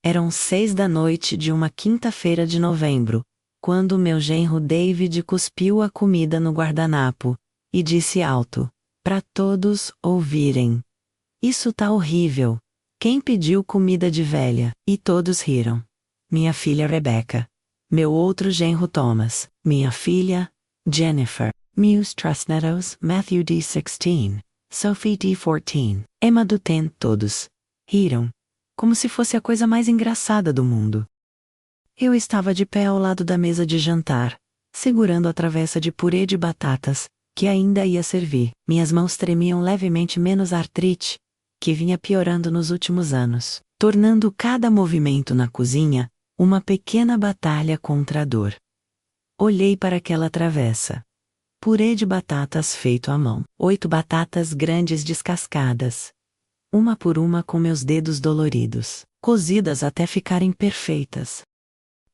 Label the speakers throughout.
Speaker 1: Eram 6 da noite de uma quinta-feira de novembro, quando meu genro David cuspiu a comida no guardanapo e disse alto, para todos ouvirem: "Isso tá horrível. Quem pediu comida de velha?" E todos riram. Minha filha Rebecca. Meu outro genro Thomas. Minha filha, Jennifer. Meus trusnetos Matthew D. 16. Sophie D. 14. Emma do 10. Todos riram, como se fosse a coisa mais engraçada do mundo. Eu estava de pé ao lado da mesa de jantar, segurando a travessa de purê de batatas, que ainda ia servir. Minhas mãos tremiam levemente menos a artrite, que vinha piorando nos últimos anos, tornando cada movimento na cozinha uma pequena batalha contra a dor. Olhei para aquela travessa. Purê de batatas feito à mão. 8 batatas grandes descascadas, uma por uma com meus dedos doloridos, cozidas até ficarem perfeitas.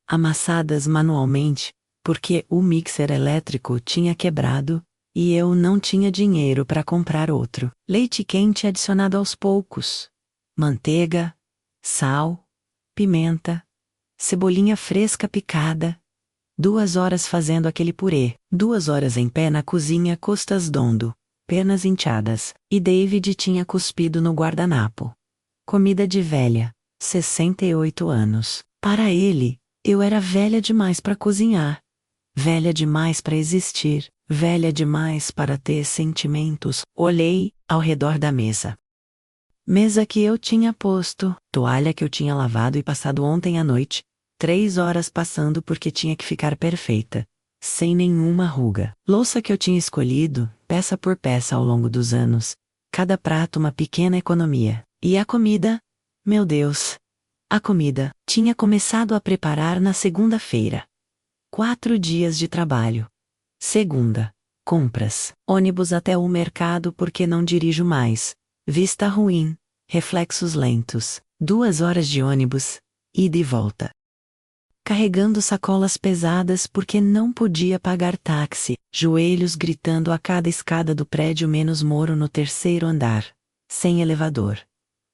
Speaker 1: Amassadas manualmente, porque o mixer elétrico tinha quebrado, e eu não tinha dinheiro para comprar outro. Leite quente adicionado aos poucos. Manteiga, sal, pimenta, cebolinha fresca picada. 2 horas fazendo aquele purê. 2 horas em pé na cozinha costas dondo, pernas inchadas, e David tinha cuspido no guardanapo. Comida de velha, 68 anos. Para ele, eu era velha demais para cozinhar. Velha demais para existir. Velha demais para ter sentimentos. Olhei ao redor da mesa. Mesa que eu tinha posto, toalha que eu tinha lavado e passado ontem à noite, 3 horas passando porque tinha que ficar perfeita, sem nenhuma ruga. Louça que eu tinha escolhido, peça por peça ao longo dos anos, cada prato uma pequena economia. E a comida? Meu Deus! A comida tinha começado a preparar na segunda-feira. 4 dias de trabalho. Segunda, compras, ônibus até o mercado porque não dirijo mais, vista ruim, reflexos lentos, 2 horas de ônibus, ida e volta. Carregando sacolas pesadas porque não podia pagar táxi, joelhos gritando a cada escada do prédio menos moro no 3º andar, sem elevador.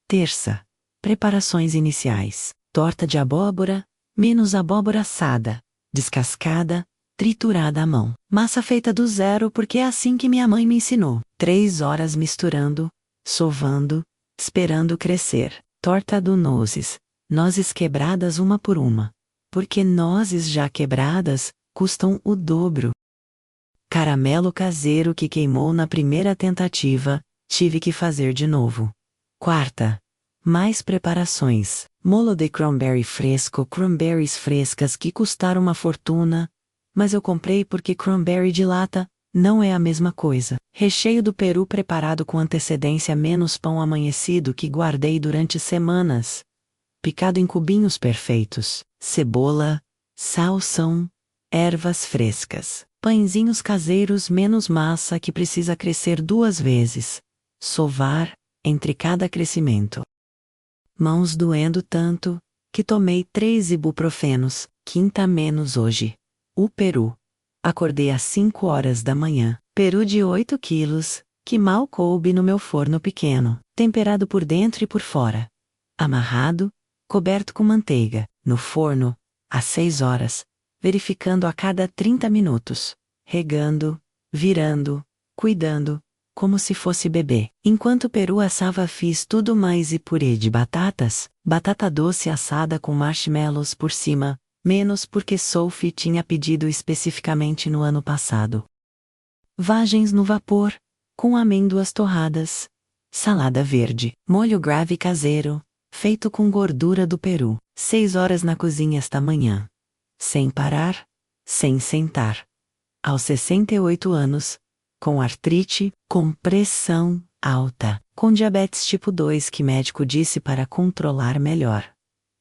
Speaker 1: Terça, preparações iniciais, torta de abóbora, menos abóbora assada, descascada, triturada à mão. Massa feita do zero porque é assim que minha mãe me ensinou. 3 horas misturando, sovando, esperando crescer. Torta do nozes. Nozes quebradas uma por uma. Porque nozes já quebradas custam o dobro. Caramelo caseiro que queimou na primeira tentativa, tive que fazer de novo. Quarta. Mais preparações. Molo de cranberry fresco, cranberries frescas que custaram uma fortuna, mas eu comprei porque cranberry de lata não é a mesma coisa. Recheio do peru preparado com antecedência menos pão amanhecido que guardei durante semanas. Picado em cubinhos perfeitos. Cebola, salsão, ervas frescas. Pãezinhos caseiros menos massa que precisa crescer 2 vezes. Sovar, entre cada crescimento. Mãos doendo tanto, que tomei 3 ibuprofenos, quinta menos hoje. O peru. Acordei às 5 horas da manhã. Peru de 8 quilos, que mal coube no meu forno pequeno, temperado por dentro e por fora. Amarrado, coberto com manteiga, no forno, às 6 horas, verificando a cada 30 minutos, regando, virando, cuidando, como se fosse bebê. Enquanto o peru assava fiz tudo mais e purê de batatas, batata doce assada com marshmallows por cima, menos porque Sophie tinha pedido especificamente no ano passado. Vagens no vapor, com amêndoas torradas. Salada verde, molho gravy caseiro, feito com gordura do peru. 6 horas na cozinha esta manhã. Sem parar, sem sentar. Aos 68 anos, com artrite, com pressão alta, com diabetes tipo 2 que médico disse para controlar melhor.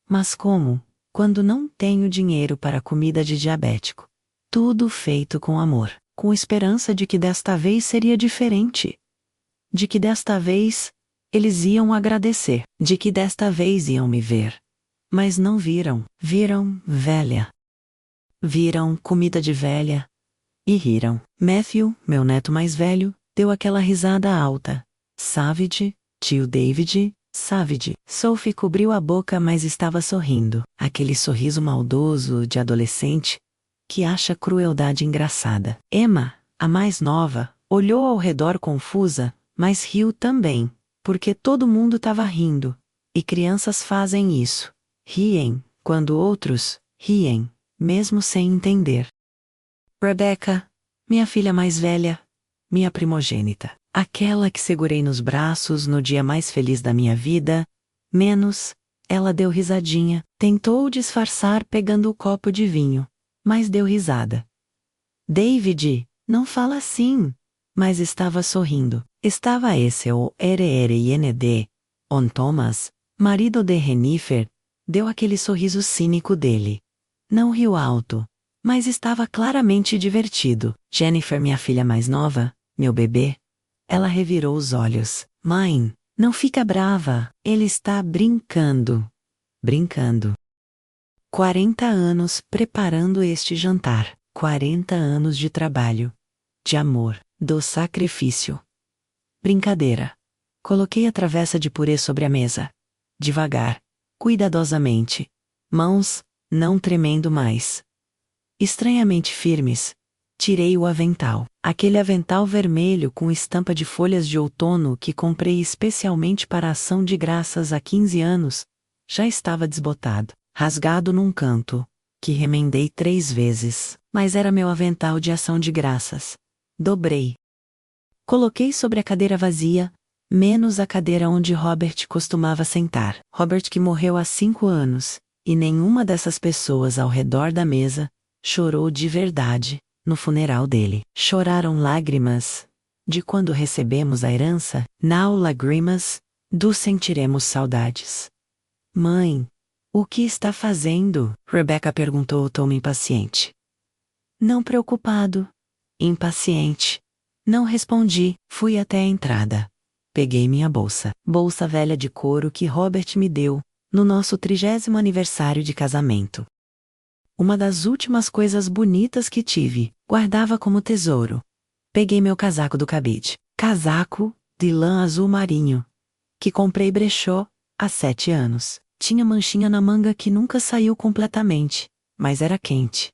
Speaker 1: Mas como? Quando não tenho dinheiro para comida de diabético. Tudo feito com amor, com esperança de que desta vez seria diferente. De que desta vez, eles iam agradecer. De que desta vez iam me ver. Mas não viram. Viram velha. Viram comida de velha. E riram. Matthew, meu neto mais velho, deu aquela risada alta. Savage, tio David, Savage. Sophie cobriu a boca, mas estava sorrindo. Aquele sorriso maldoso de adolescente que acha crueldade engraçada. Emma, a mais nova, olhou ao redor confusa, mas riu também, porque todo mundo estava rindo. E crianças fazem isso. Riem, quando outros riem, mesmo sem entender. Rebecca, minha filha mais velha, minha primogênita, aquela que segurei nos braços no dia mais feliz da minha vida, ela deu risadinha, tentou disfarçar pegando o copo de vinho, mas deu risada. David, não fala assim, mas estava sorrindo. Estava esse o Ere-Ere-Ind, On Thomas, marido de Jennifer, deu aquele sorriso cínico dele. Não riu alto, mas estava claramente divertido. Jennifer, minha filha mais nova, meu bebê. Ela revirou os olhos. Mãe, não fica brava, ele está brincando. Brincando. 40 anos preparando este jantar. 40 anos de trabalho. De amor. Do sacrifício. Brincadeira. Coloquei a travessa de purê sobre a mesa. Devagar. Cuidadosamente. Mãos, não tremendo mais. Estranhamente firmes. Tirei o avental. Aquele avental vermelho com estampa de folhas de outono que comprei especialmente para a ação de graças há 15 anos, já estava desbotado, rasgado num canto, que remendei 3 vezes, mas era meu avental de ação de graças. Dobrei. Coloquei sobre a cadeira vazia, menos a cadeira onde Robert costumava sentar. Robert que morreu há 5 anos, e nenhuma dessas pessoas ao redor da mesa chorou de verdade no funeral dele. Choraram lágrimas de quando recebemos a herança, now lágrimas do sentiremos saudades. Mãe, o que está fazendo? Rebecca perguntou o tom impaciente. Não preocupado. Impaciente. Não respondi, fui até a entrada. Peguei minha bolsa. Bolsa velha de couro que Robert me deu no nosso 30º aniversário de casamento. Uma das últimas coisas bonitas que tive, guardava como tesouro. Peguei meu casaco do cabide. Casaco, de lã azul marinho. Que comprei brechó, há 7 anos. Tinha manchinha na manga que nunca saiu completamente, mas era quente.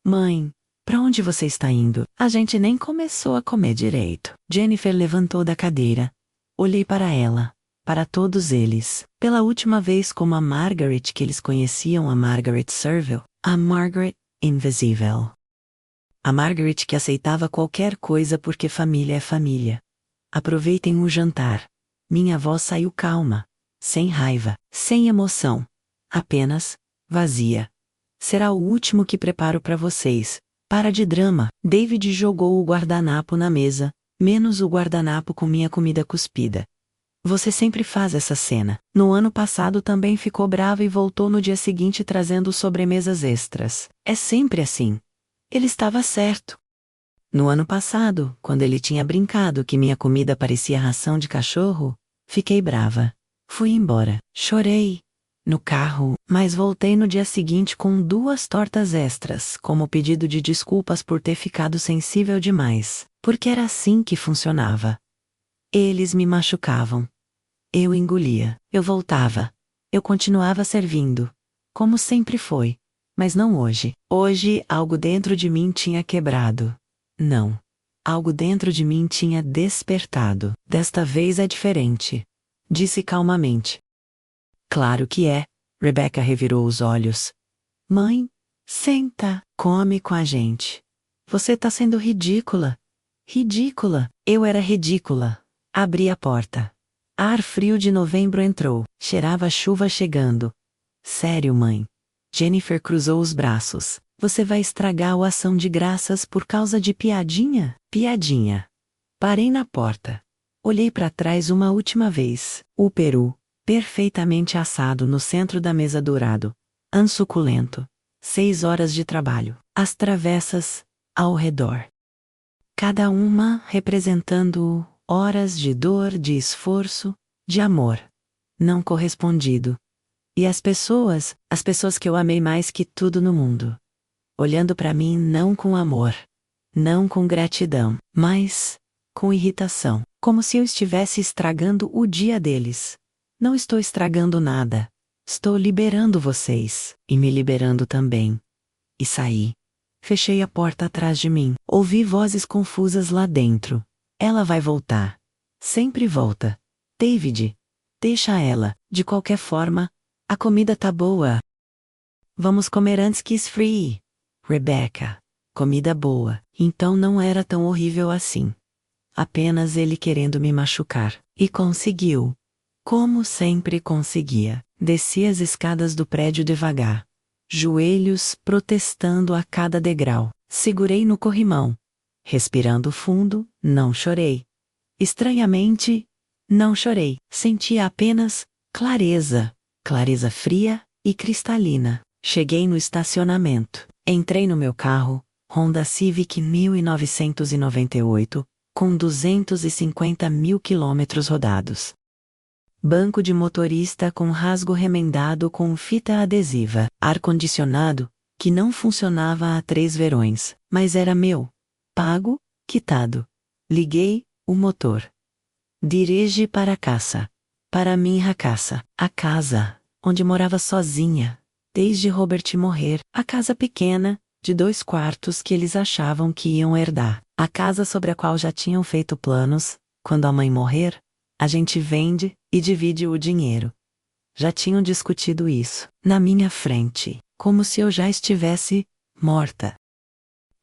Speaker 1: Mãe, pra onde você está indo? A gente nem começou a comer direito. Jennifer levantou da cadeira. Olhei para ela, para todos eles, pela última vez como a Margaret que eles conheciam, a Margaret Serville, a Margaret Invisível. A Margaret que aceitava qualquer coisa porque família é família. Aproveitem o jantar. Minha voz saiu calma, sem raiva, sem emoção, apenas vazia. Será o último que preparo para vocês. Para de drama. David jogou o guardanapo na mesa, menos o guardanapo com minha comida cuspida. Você sempre faz essa cena. No ano passado também ficou brava e voltou no dia seguinte trazendo sobremesas extras. É sempre assim. Ele estava certo. No ano passado, quando ele tinha brincado que minha comida parecia ração de cachorro, fiquei brava. Fui embora. Chorei. No carro, mas voltei no dia seguinte com 2 tortas extras, como pedido de desculpas por ter ficado sensível demais, porque era assim que funcionava. Eles me machucavam. Eu engolia. Eu voltava. Eu continuava servindo. Como sempre foi. Mas não hoje. Hoje, algo dentro de mim tinha quebrado. Não. Algo dentro de mim tinha despertado. Desta vez é diferente. Disse calmamente. Claro que é. Rebecca revirou os olhos. Mãe, senta, come com a gente. Você tá sendo ridícula. Ridícula. Eu era ridícula. Abri a porta. Ar frio de novembro entrou. Cheirava a chuva chegando. Sério, mãe. Jennifer cruzou os braços. Você vai estragar a ação de graças por causa de piadinha? Piadinha. Parei na porta. Olhei para trás uma última vez. O peru, perfeitamente assado no centro da mesa dourado. Suculento. 6 horas de trabalho. As travessas, ao redor. Cada uma representando horas de dor, de esforço, de amor. Não correspondido. E as pessoas que eu amei mais que tudo no mundo. Olhando para mim não com amor. Não com gratidão, mas com irritação. Como se eu estivesse estragando o dia deles. Não estou estragando nada. Estou liberando vocês, e me liberando também. E saí. Fechei a porta atrás de mim. Ouvi vozes confusas lá dentro. Ela vai voltar. Sempre volta. David, deixa ela. De qualquer forma, a comida tá boa. Vamos comer antes que esfrie. Rebecca, comida boa. Então não era tão horrível assim. Apenas ele querendo me machucar. E conseguiu. Como sempre conseguia. Desci as escadas do prédio devagar. Joelhos protestando a cada degrau. Segurei no corrimão. Respirando fundo, não chorei. Estranhamente, não chorei. Sentia apenas clareza. Clareza fria e cristalina. Cheguei no estacionamento. Entrei no meu carro, Honda Civic 1998, com 250 mil quilômetros rodados. Banco de motorista com rasgo remendado com fita adesiva. Ar-condicionado, que não funcionava há 3 verões, mas era meu. Pago, quitado. Liguei o motor. Dirige para casa. Para minha casa. A casa, onde morava sozinha. Desde Robert morrer. A casa pequena, de 2 quartos que eles achavam que iam herdar. A casa sobre a qual já tinham feito planos. Quando a mãe morrer, a gente vende e divide o dinheiro. Já tinham discutido isso, na minha frente, como se eu já estivesse morta.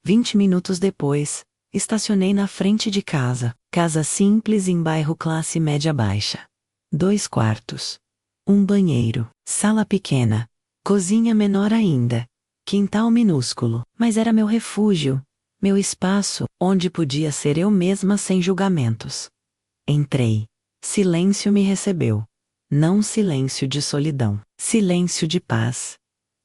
Speaker 1: 20 minutos depois, estacionei na frente de casa. Casa simples em bairro classe média baixa. 2 quartos. Um banheiro. Sala pequena. Cozinha menor ainda. Quintal minúsculo. Mas era meu refúgio. Meu espaço, onde podia ser eu mesma sem julgamentos. Entrei. Silêncio me recebeu. Não silêncio de solidão. Silêncio de paz.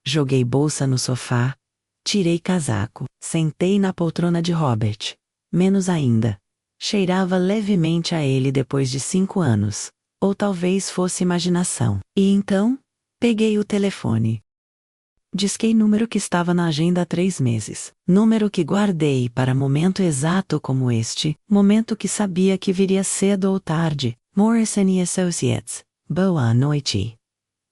Speaker 1: Joguei bolsa no sofá. Tirei casaco. Sentei na poltrona de Robert. Menos ainda. Cheirava levemente a ele depois de 5 anos. Ou talvez fosse imaginação. E então, peguei o telefone. Disquei número que estava na agenda há 3 meses. Número que guardei para momento exato como este. Momento que sabia que viria cedo ou tarde. Morrison & Associates. Boa noite.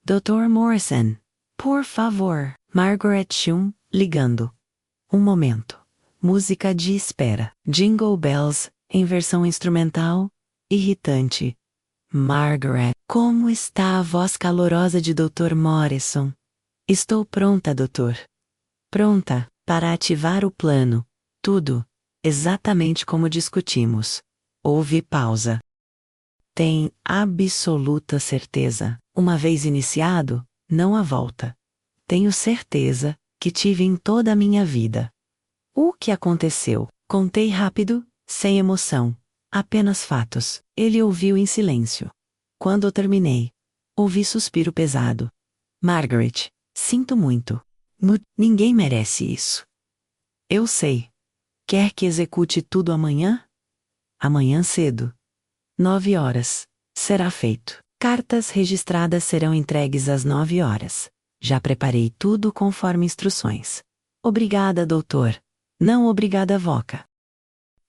Speaker 1: Dr. Morrison. Por favor. Margaret Chung, ligando. Um momento. Música de espera. Jingle Bells, em versão instrumental. Irritante. Margaret. Como está a voz calorosa de Dr. Morrison? Estou pronta, doutor. Pronta, para ativar o plano. Tudo. Exatamente como discutimos. Houve pausa. Tem absoluta certeza. Uma vez iniciado, não há volta. Tenho certeza que tive em toda a minha vida. O que aconteceu? Contei rápido, sem emoção. Apenas fatos. Ele ouviu em silêncio. Quando eu terminei, ouvi suspiro pesado. Margaret, sinto muito. Ninguém merece isso. Eu sei. Quer que execute tudo amanhã? Amanhã cedo. 9 horas. Será feito. Cartas registradas serão entregues às 9 horas. Já preparei tudo conforme instruções. Obrigada, doutor. Não obrigada, Voca.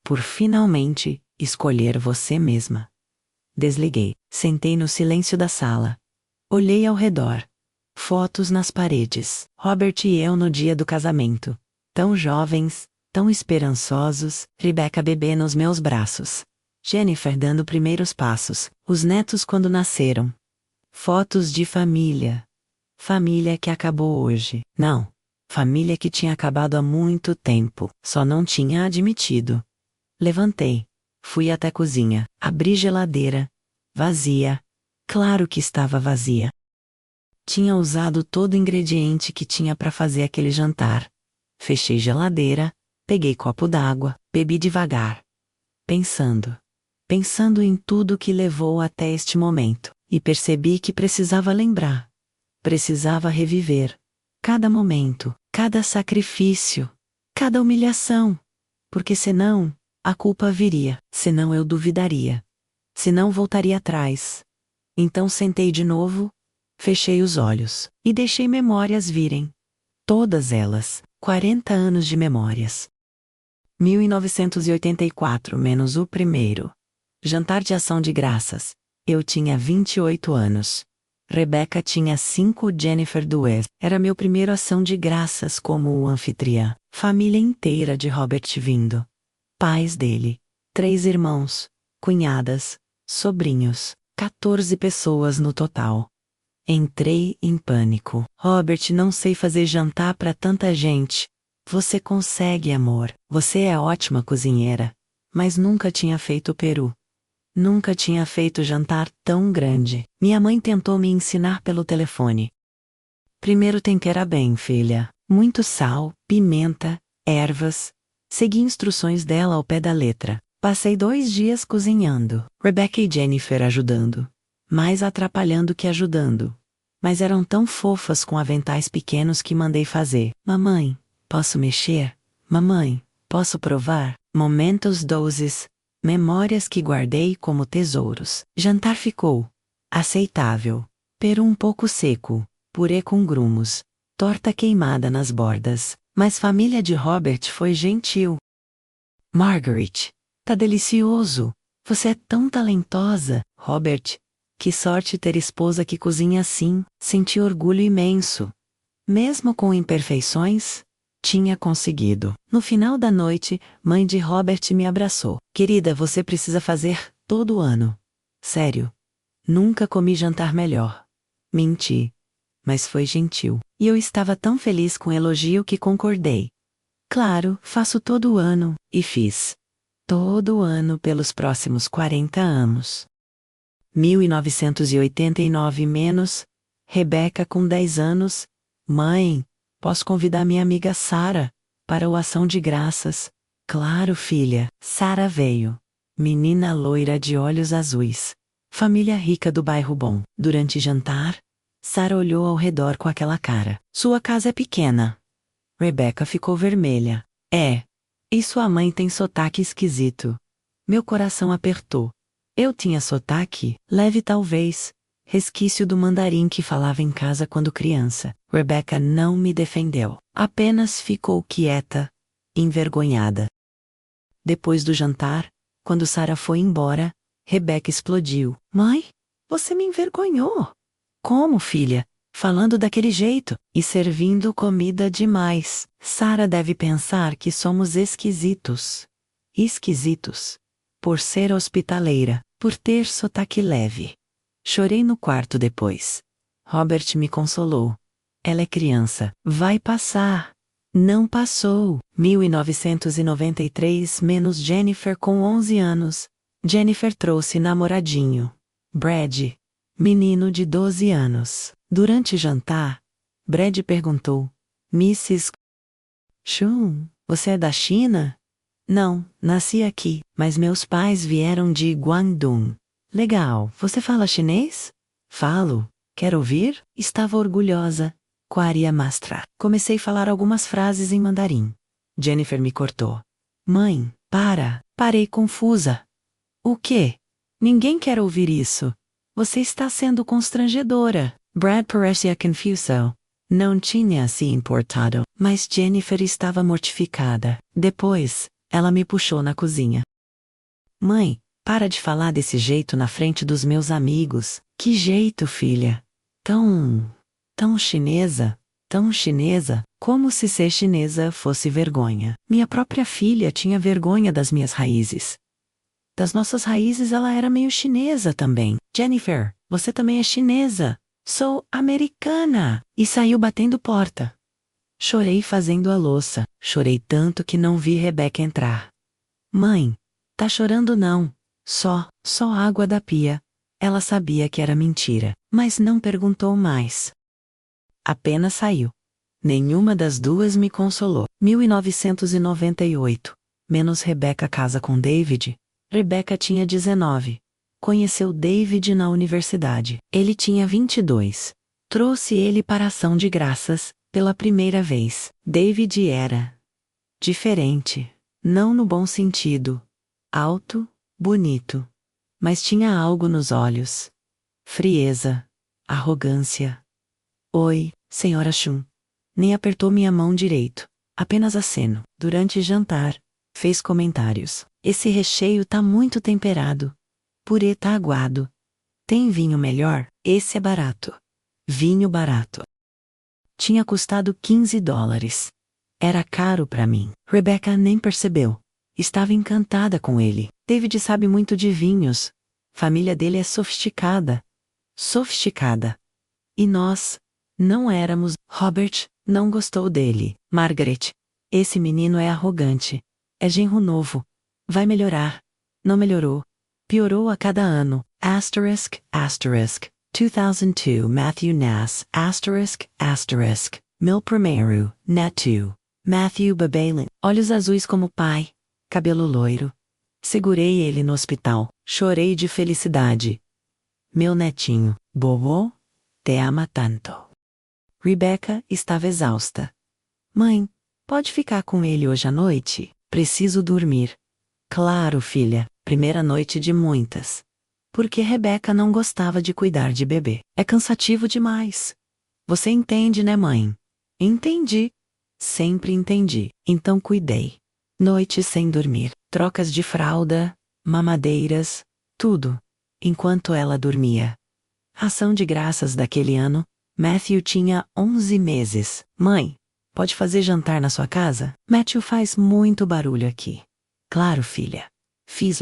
Speaker 1: Por finalmente escolher você mesma. Desliguei. Sentei no silêncio da sala. Olhei ao redor. Fotos nas paredes. Robert e eu no dia do casamento. Tão jovens, tão esperançosos. Rebecca bebê nos meus braços. Jennifer dando primeiros passos. Os netos quando nasceram. Fotos de família. Família que acabou hoje. Não. Família que tinha acabado há muito tempo. Só não tinha admitido. Levantei. Fui até a cozinha. Abri geladeira. Vazia. Claro que estava vazia. Tinha usado todo o ingrediente que tinha para fazer aquele jantar. Fechei geladeira. Peguei copo d'água. Bebi devagar. Pensando em tudo que levou até este momento, e percebi que precisava lembrar. Precisava reviver. Cada momento, cada sacrifício, cada humilhação. Porque senão, a culpa viria, senão eu duvidaria. Senão voltaria atrás. Então sentei de novo, fechei os olhos, e deixei memórias virem. Todas elas, 40 anos de memórias. 1984 menos o primeiro. Jantar de ação de graças. Eu tinha 28 anos. Rebecca tinha 5. Jennifer 2. Era meu primeiro ação de graças como anfitriã. Família inteira de Robert vindo. Pais dele. 3 irmãos, cunhadas, sobrinhos. 14 pessoas no total. Entrei em pânico. Robert, não sei fazer jantar para tanta gente. Você consegue, amor. Você é ótima cozinheira. Mas nunca tinha feito peru. Nunca tinha feito jantar tão grande. Minha mãe tentou me ensinar pelo telefone. Primeiro tempera bem, filha. Muito sal, pimenta, ervas. Segui instruções dela ao pé da letra. Passei 2 dias cozinhando. Rebecca e Jennifer ajudando. Mais atrapalhando que ajudando. Mas eram tão fofas com aventais pequenos que mandei fazer. Mamãe, posso mexer? Mamãe, posso provar? Momentos doces. Memórias que guardei como tesouros. Jantar ficou aceitável. Peru um pouco seco. Purê com grumos. Torta queimada nas bordas. Mas família de Robert foi gentil. Margaret, tá delicioso. Você é tão talentosa. Robert, que sorte ter esposa que cozinha assim. Senti orgulho imenso. Mesmo com imperfeições, tinha conseguido. No final da noite, mãe de Robert me abraçou. Querida, você precisa fazer todo ano. Sério. Nunca comi jantar melhor. Menti. Mas foi gentil. E eu estava tão feliz com o elogio que concordei. Claro, faço todo ano. E fiz. Todo ano pelos próximos 40 anos. 1989 menos. Rebecca com 10 anos. Mãe, posso convidar minha amiga Sarah para o ação de graças? Claro, filha. Sarah veio. Menina loira de olhos azuis. Família rica do bairro bom. Durante jantar, Sarah olhou ao redor com aquela cara. Sua casa é pequena. Rebecca ficou vermelha. É. E sua mãe tem sotaque esquisito. Meu coração apertou. Eu tinha sotaque, leve talvez, resquício do mandarim que falava em casa quando criança. Rebecca não me defendeu. Apenas ficou quieta, envergonhada. Depois do jantar, quando Sarah foi embora, Rebecca explodiu. Mãe, você me envergonhou. Como, filha? Falando daquele jeito e servindo comida demais. Sarah deve pensar que somos esquisitos. Esquisitos. Por ser hospitaleira, por ter sotaque leve. Chorei no quarto depois. Robert me consolou. Ela é criança. Vai passar. Não passou. 1993 menos Jennifer com 11 anos. Jennifer trouxe namoradinho. Brad. Menino de 12 anos. Durante jantar, Brad perguntou: Mrs. Chun, você é da China? Não, nasci aqui, mas meus pais vieram de Guangdong. Legal, você fala chinês? Falo. Quer ouvir? Estava orgulhosa. Quaria Mastra. Comecei a falar algumas frases em mandarim. Jennifer me cortou. Mãe, para. Parei confusa. O quê? Ninguém quer ouvir isso. Você está sendo constrangedora. Brad parecia confuso. Não tinha se importado, mas Jennifer estava mortificada. Depois, ela me puxou na cozinha. Mãe, para de falar desse jeito na frente dos meus amigos. Que jeito, filha? Tão chinesa, como se ser chinesa fosse vergonha. Minha própria filha tinha vergonha das minhas raízes. Das nossas raízes ela era meio chinesa também. Jennifer, você também é chinesa. Sou americana. E saiu batendo porta. Chorei fazendo a louça. Chorei tanto que não vi Rebecca entrar. Mãe, tá chorando não. Só água da pia. Ela sabia que era mentira, mas não perguntou mais. Apenas saiu. Nenhuma das duas me consolou. 1998. Menos Rebecca casa com David. Rebecca tinha 19. Conheceu David na universidade. Ele tinha 22. Trouxe ele para a ação de graças, pela primeira vez. David era diferente. Não no bom sentido. Alto, bonito. Mas tinha algo nos olhos. Frieza. Arrogância. Oi, senhora Chun. Nem apertou minha mão direito. Apenas aceno. Durante jantar, fez comentários. Esse recheio tá muito temperado. Purê tá aguado. Tem vinho melhor? Esse é barato. Vinho barato. Tinha custado $15. Era caro para mim. Rebecca nem percebeu. Estava encantada com ele. David sabe muito de vinhos. Família dele é sofisticada. Sofisticada. E nós não éramos. Robert não gostou dele. Margaret. Esse menino é arrogante. É genro novo. Vai melhorar. Não melhorou. Piorou a cada ano. Asterisk, asterisk. 2002 Matthew Nass, asterisk, asterisk. Meu primeiro, neto. Matthew Babalin. Olhos azuis como o pai. Cabelo loiro. Segurei ele no hospital. Chorei de felicidade. Meu netinho, Bobo, te ama tanto. Rebecca estava exausta. Mãe, pode ficar com ele hoje à noite? Preciso dormir. Claro, filha, primeira noite de muitas. Porque Rebecca não gostava de cuidar de bebê. É cansativo demais. Você entende, né, mãe? Entendi. Sempre entendi. Então cuidei. Noites sem dormir, trocas de fralda, mamadeiras, tudo. Enquanto ela dormia. Ação de graças daquele ano, Matthew tinha 11 meses. Mãe, pode fazer jantar na sua casa? Matthew faz muito barulho aqui. Claro, filha. Fiz.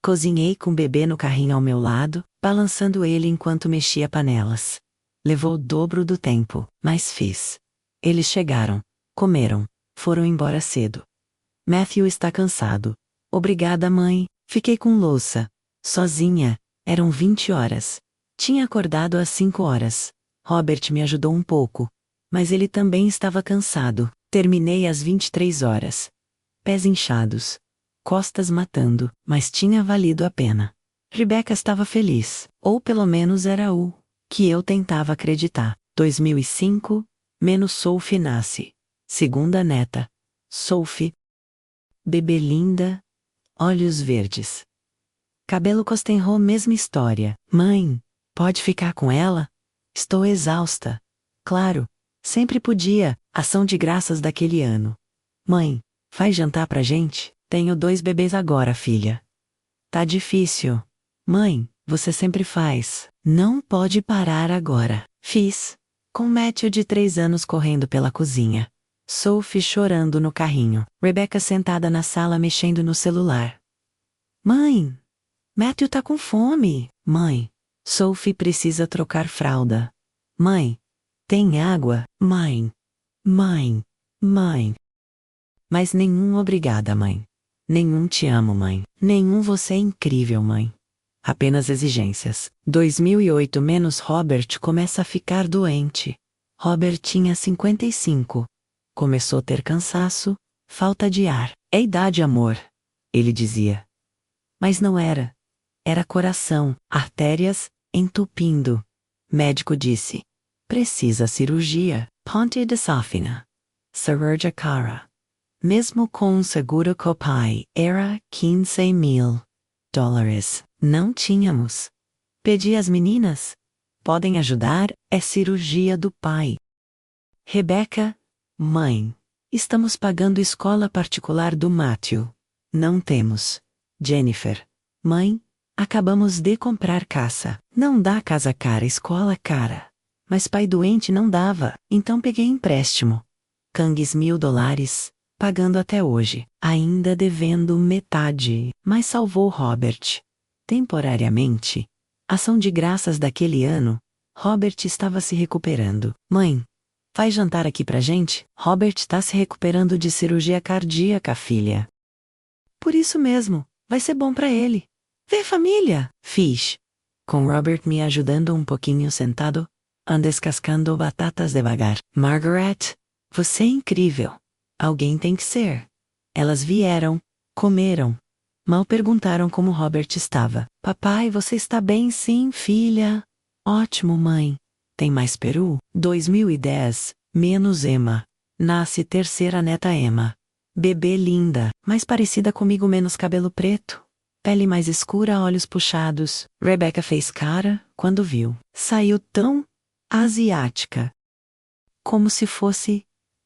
Speaker 1: Cozinhei com o bebê no carrinho ao meu lado, balançando ele enquanto mexia panelas. Levou o dobro do tempo, mas fiz. Eles chegaram, comeram, foram embora cedo. Matthew está cansado. Obrigada, mãe. Fiquei com louça. Sozinha. Eram 20 horas. Tinha acordado às 5 horas. Robert me ajudou um pouco. Mas ele também estava cansado. Terminei às 23 horas. Pés inchados. Costas matando, mas tinha valido a pena. Rebecca estava feliz. Ou pelo menos era o que eu tentava acreditar. 2005, menos Sophie nasce. Segunda neta. Sophie. Bebê linda. Olhos verdes. Cabelo costenrou, mesma história. Mãe, pode ficar com ela? Estou exausta. Claro, sempre podia. Ação de graças daquele ano. Mãe, faz jantar pra gente? Tenho 2 bebês agora, filha. Tá difícil. Mãe, você sempre faz. Não pode parar agora. Fiz. Com Matthew de 3 anos correndo pela cozinha. Sophie chorando no carrinho. Rebecca sentada na sala mexendo no celular. Mãe, Matthew tá com fome. Mãe, Sophie precisa trocar fralda. Mãe, tem água? Mãe, mãe, mãe. Mas nenhum obrigada, mãe. Nenhum te amo, mãe. Nenhum você é incrível, mãe. Apenas exigências. 2008 menos Robert começa a ficar doente. Robert tinha 55. Começou a ter cansaço, falta de ar. É idade, amor, ele dizia. Mas não era. Era coração, artérias, entupindo. Médico disse. Precisa cirurgia. Ponte de Safina. Cirurgia cara. Mesmo com um seguro Copai, era $15,000. Não tínhamos. Pedi às meninas. Podem ajudar, é cirurgia do pai. Rebecca, mãe, estamos pagando escola particular do Matthew. Não temos. Jennifer, mãe, acabamos de comprar casa. Não dá casa cara, escola cara. Mas pai doente não dava, então peguei empréstimo. Kangs $1.000. Pagando até hoje, ainda devendo metade, mas salvou Robert. Temporariamente. Ação de graças daquele ano, Robert estava se recuperando. Mãe, faz jantar aqui pra gente? Robert está se recuperando de cirurgia cardíaca, filha. Por isso mesmo, vai ser bom pra ele. Vê, família! Fiz. Com Robert me ajudando um pouquinho sentado, descascando batatas devagar. Margaret, você é incrível. Alguém tem que ser. Elas vieram, comeram. Mal perguntaram como Robert estava. Papai, você está bem? Sim, filha. Ótimo, mãe. Tem mais peru? 2010, menos Emma. Nasce terceira neta Emma. Bebê linda, mais parecida comigo, menos cabelo preto. Pele mais escura, olhos puxados. Rebecca fez cara quando viu. Saiu tão asiática. Como se fosse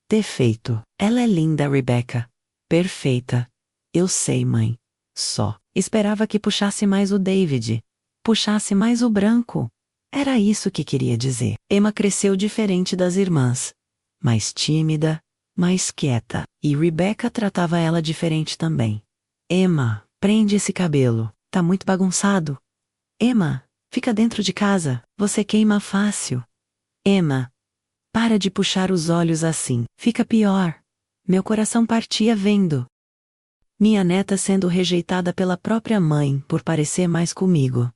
Speaker 1: defeito. Ela é linda, Rebecca. Perfeita. Eu sei, mãe. Só esperava que puxasse mais o David. puxasse mais o branco. Era isso que queria dizer. Emma cresceu diferente das irmãs. Mais tímida, mais quieta. E Rebecca tratava ela diferente também. Emma, prende esse cabelo. Tá muito bagunçado. Emma, fica dentro de casa. Você queima fácil. Emma, para de puxar os olhos assim. Fica pior. Meu coração partia vendo minha neta sendo rejeitada pela própria mãe por parecer mais comigo.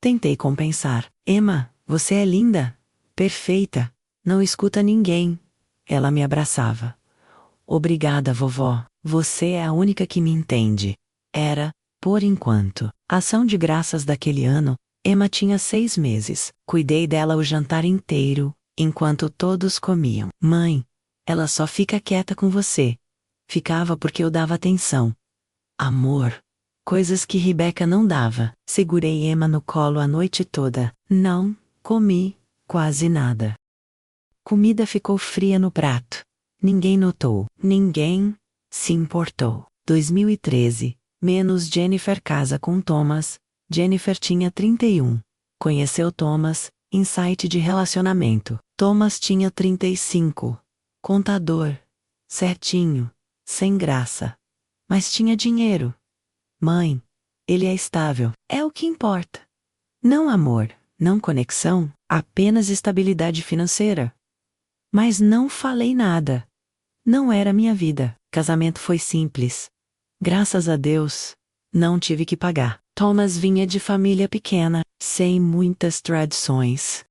Speaker 1: Tentei compensar. Emma, você é linda. Perfeita. Não escuta ninguém. Ela me abraçava. Obrigada, vovó. Você é a única que me entende. Era, por enquanto, ação de graças daquele ano. Emma tinha 6 meses. Cuidei dela o jantar inteiro, enquanto todos comiam. Mãe, ela só fica quieta com você. Ficava porque eu dava atenção. Amor. Coisas que Rebecca não dava. Segurei Emma no colo a noite toda. Não comi quase nada. Comida ficou fria no prato. Ninguém notou. Ninguém se importou. 2013. Menos Jennifer casa com Thomas. Jennifer tinha 31. Conheceu Thomas, em site de relacionamento. Thomas tinha 35. Contador. Certinho. Sem graça. Mas tinha dinheiro. Mãe, ele é estável. É o que importa. Não amor, não conexão, apenas estabilidade financeira. Mas não falei nada. Não era minha vida. Casamento foi simples. Graças a Deus, não tive que pagar. Thomas vinha de família pequena, sem muitas tradições.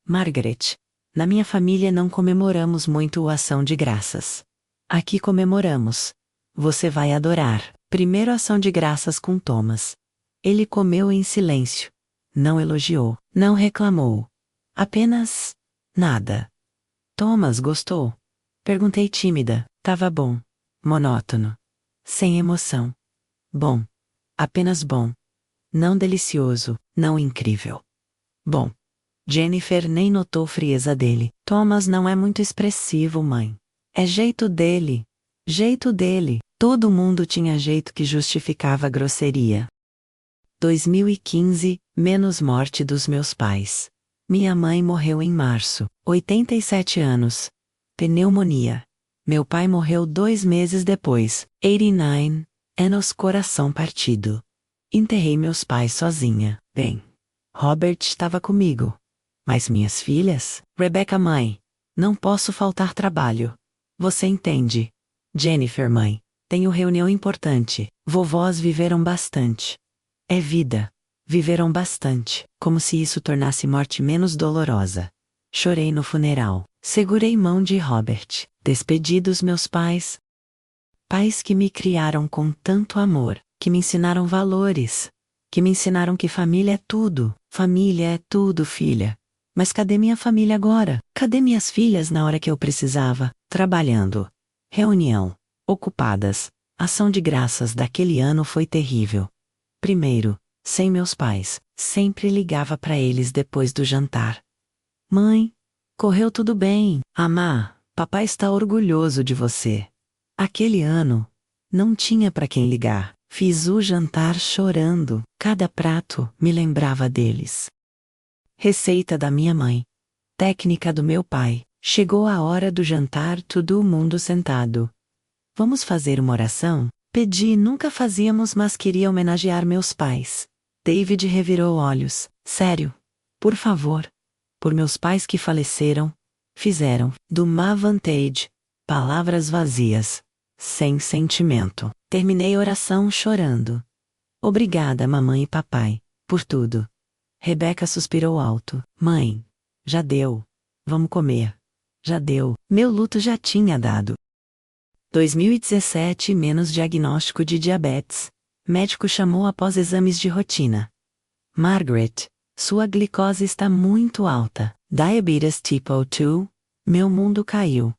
Speaker 1: Margaret, na minha família não comemoramos muito o Ação de Graças. Aqui comemoramos. Você vai adorar. Primeiro ação de graças com Thomas. Ele comeu em silêncio. Não elogiou, não reclamou. Apenas nada. Thomas gostou. Perguntei tímida. Tava bom. Monótono. Sem emoção. Bom. Apenas bom. Não delicioso, não incrível. Bom. Jennifer nem notou frieza dele. Thomas não é muito expressivo, mãe. É jeito dele. Jeito dele. Todo mundo tinha jeito que justificava a grosseria. 2015, menos morte dos meus pais. Minha mãe morreu em março, 87 anos. Pneumonia. Meu pai morreu 2 meses depois, 89, anos coração partido. Enterrei meus pais sozinha. Bem, Robert estava comigo. Mas minhas filhas? Rebecca mãe. Não posso faltar trabalho. Você entende. Jennifer mãe. Tenho reunião importante. Vovós viveram bastante. É vida. Viveram bastante, como se isso tornasse morte menos dolorosa. Chorei no funeral. Segurei mão de Robert. Despedi dos meus pais. Pais que me criaram com tanto amor, que me ensinaram valores, que me ensinaram que família é tudo. Família é tudo, filha. Mas cadê minha família agora? Cadê minhas filhas na hora que eu precisava? Trabalhando. Reunião. Ocupadas. Ação de graças daquele ano foi terrível. Primeiro, sem meus pais, sempre ligava para eles depois do jantar. Mãe, correu tudo bem. Amá, papai está orgulhoso de você. Aquele ano, não tinha para quem ligar. Fiz o jantar chorando. Cada prato me lembrava deles. Receita da minha mãe. Técnica do meu pai. Chegou a hora do jantar, todo mundo sentado. Vamos fazer uma oração? Pedi, nunca fazíamos, mas queria homenagear meus pais. David revirou olhos. Sério? Por favor. Por meus pais que faleceram. Fizeram, do má vantage, palavras vazias. Sem sentimento. Terminei a oração chorando. Obrigada, mamãe e papai, por tudo. Rebecca suspirou alto. Mãe, já deu. Vamos comer. Já deu. Meu luto já tinha dado. 2017 menos diagnóstico de diabetes. Médico chamou após exames de rotina. Margaret, sua glicose está muito alta. Diabetes tipo 2? Meu mundo caiu.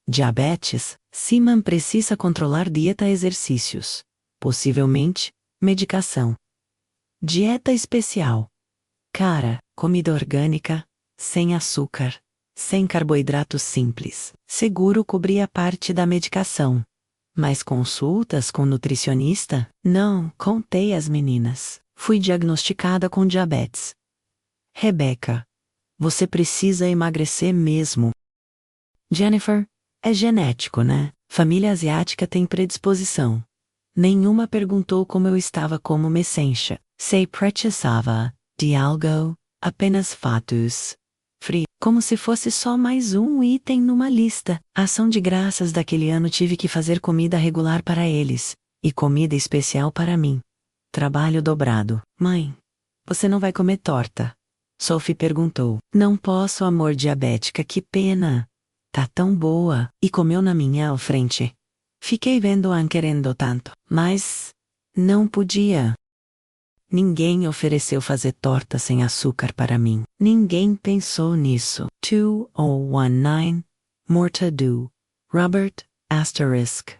Speaker 1: Diabetes? Simon precisa controlar dieta e exercícios. Possivelmente, medicação. Dieta especial. Cara, comida orgânica, sem açúcar, sem carboidratos simples. Seguro cobria parte da medicação. Mas consultas com nutricionista? Não, contei às meninas. Fui diagnosticada com diabetes. Rebecca, você precisa emagrecer mesmo. Jennifer, é genético, né? Família asiática tem predisposição. Nenhuma perguntou como eu estava como Messencha. Sei precisava de algo, apenas fatos. Free, como se fosse só mais um item numa lista. Ação de graças daquele ano tive que fazer comida regular para eles, e comida especial para mim. Trabalho dobrado. Mãe, você não vai comer torta? Sophie perguntou. Não posso, amor, diabética, que pena. Tá tão boa. E comeu na minha frente. Fiquei vendo-a querendo tanto, mas não podia. Ninguém ofereceu fazer torta sem açúcar para mim. Ninguém pensou nisso. 2019, more to do. Robert, asterisk.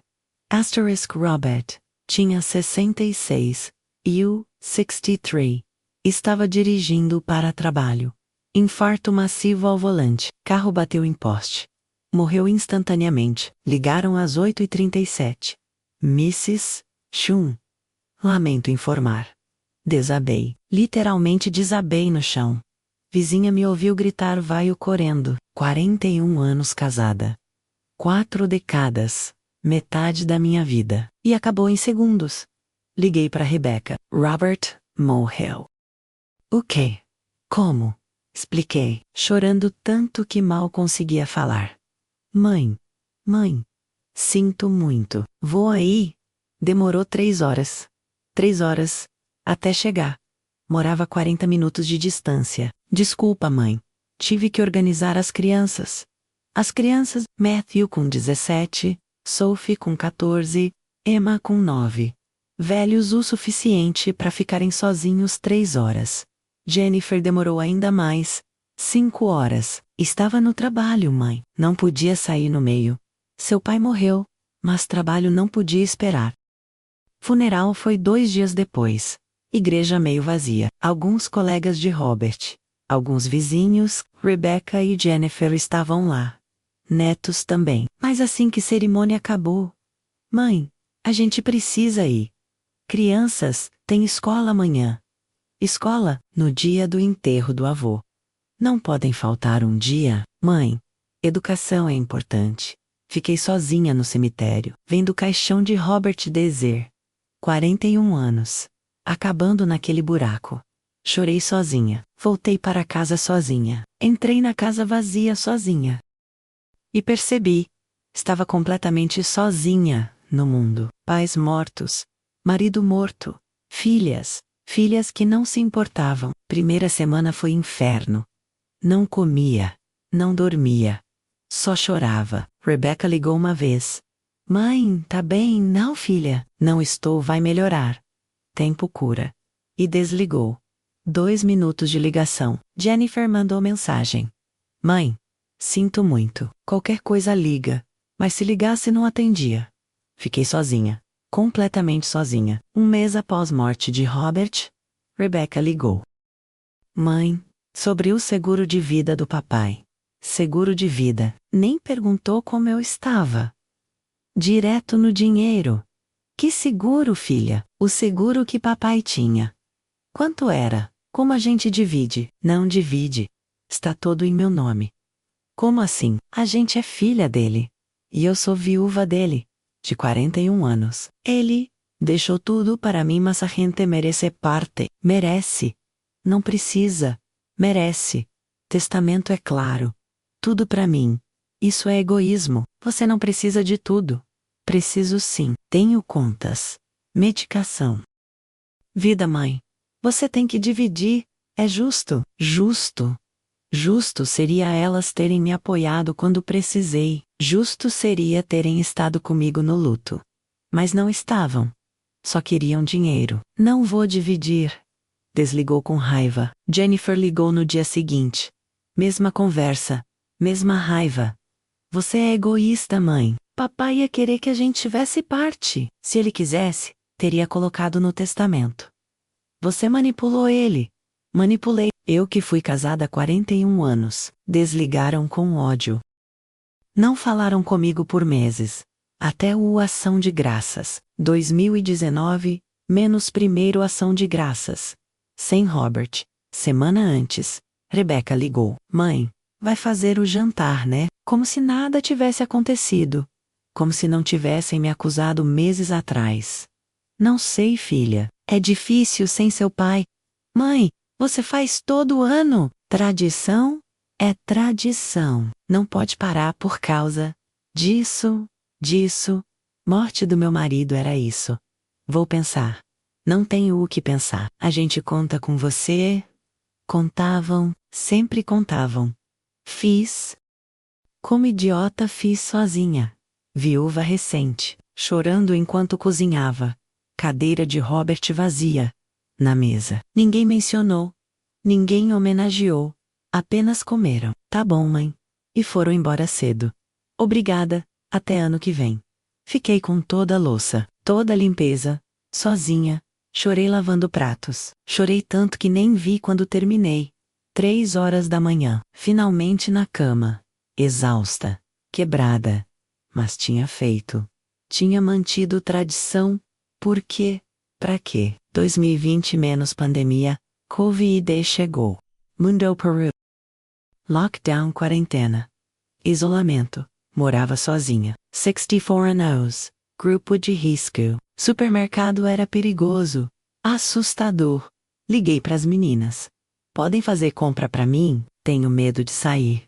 Speaker 1: Asterisk Robert. Tinha 66. Eu, 63. Estava dirigindo para trabalho. Infarto massivo ao volante. Carro bateu em poste. Morreu instantaneamente. Ligaram às 8h37. Mrs. Chun. Lamento informar. Desabei. Literalmente desabei no chão. Vizinha me ouviu gritar vaio correndo. 41 anos casada. 4 décadas. Metade da minha vida. E acabou em segundos. Liguei para Rebecca. Robert morreu. O quê? Como? Expliquei, chorando tanto que mal conseguia falar. Mãe, sinto muito. Vou aí. Demorou 3 horas. 3 horas. Até chegar. Morava a 40 minutos de distância. Desculpa, mãe. Tive que organizar as crianças. As crianças, Matthew com 17, Sophie com 14, Emma com 9. Velhos o suficiente para ficarem sozinhos 3 horas. Jennifer demorou ainda mais. 5 horas. Estava no trabalho, mãe. Não podia sair no meio. Seu pai morreu, mas trabalho não podia esperar. Funeral foi 2 dias depois. Igreja meio vazia. Alguns colegas de Robert. Alguns vizinhos, Rebecca e Jennifer estavam lá. Netos também. Mas assim que cerimônia acabou. Mãe, a gente precisa ir. Crianças, tem escola amanhã. Escola, no dia do enterro do avô. Não podem faltar um dia, mãe. Educação é importante. Fiquei sozinha no cemitério, vendo o caixão de Robert Dezer. 41 anos. Acabando naquele buraco. Chorei sozinha. Voltei para casa sozinha. Entrei na casa vazia sozinha. E percebi. Estava completamente sozinha no mundo. Pais mortos. Marido morto. Filhas que não se importavam. Primeira semana foi inferno. Não comia, não dormia. Só chorava. Rebecca ligou uma vez. Mãe, tá bem? Não, filha. Não estou, vai melhorar. Tempo cura. E desligou. 2 minutos de ligação. Jennifer mandou mensagem. Mãe, sinto muito. Qualquer coisa liga. Mas se ligasse não atendia. Fiquei sozinha. Completamente sozinha. 1 mês após morte de Robert, Rebecca ligou. Mãe, sobre o seguro de vida do papai. Seguro de vida. Nem perguntou como eu estava. Direto no dinheiro. Que seguro, filha? O seguro que papai tinha. Quanto era? Como a gente divide? Não divide. Está todo em meu nome. Como assim? A gente é filha dele. E eu sou viúva dele. De 41 anos. Ele deixou tudo para mim, mas a gente merece parte. Merece. Não precisa. Merece. Testamento é claro. Tudo para mim. Isso é egoísmo. Você não precisa de tudo. Preciso sim. Tenho contas. Medicação. Vida, mãe. Você tem que dividir. É justo. Justo. Justo seria elas terem me apoiado quando precisei. Justo seria terem estado comigo no luto. Mas não estavam. Só queriam dinheiro. Não vou dividir. Desligou com raiva. Jennifer ligou no dia seguinte. Mesma conversa. Mesma raiva. Você é egoísta, mãe. Papai ia querer que a gente tivesse parte. Se ele quisesse, teria colocado no testamento. Você manipulou ele. Manipulei. Eu que fui casada há 41 anos. Desligaram com ódio. Não falaram comigo por meses. Até o Ação de Graças, 2019, menos primeiro ação de graças. Sem Robert. Semana antes, Rebecca ligou. Mãe, vai fazer o jantar, né? Como se nada tivesse acontecido. Como se não tivessem me acusado meses atrás. Não sei, filha. É difícil sem seu pai. Mãe, você faz todo ano. Tradição? É tradição. Não pode parar por causa disso. Morte do meu marido era isso. Vou pensar. Não tenho o que pensar. A gente conta com você. Contavam, sempre contavam. Fiz. Como idiota fiz sozinha. Viúva recente, chorando enquanto cozinhava. Cadeira de Robert vazia. Na mesa. Ninguém mencionou. Ninguém homenageou. Apenas comeram. Tá bom, mãe. E foram embora cedo. Obrigada, até ano que vem. Fiquei com toda a louça, toda a limpeza, sozinha. Chorei lavando pratos. Chorei tanto que nem vi quando terminei. 3 horas da manhã, finalmente na cama. Exausta, quebrada. Mas tinha feito. Tinha mantido tradição. Por quê? Pra quê? 2020 menos pandemia, Covid chegou. Mundo Peru. Lockdown, quarentena. Isolamento. Morava sozinha. 64 anos. Grupo de risco. Supermercado era perigoso. Assustador. Liguei pras meninas. Podem fazer compra pra mim? Tenho medo de sair.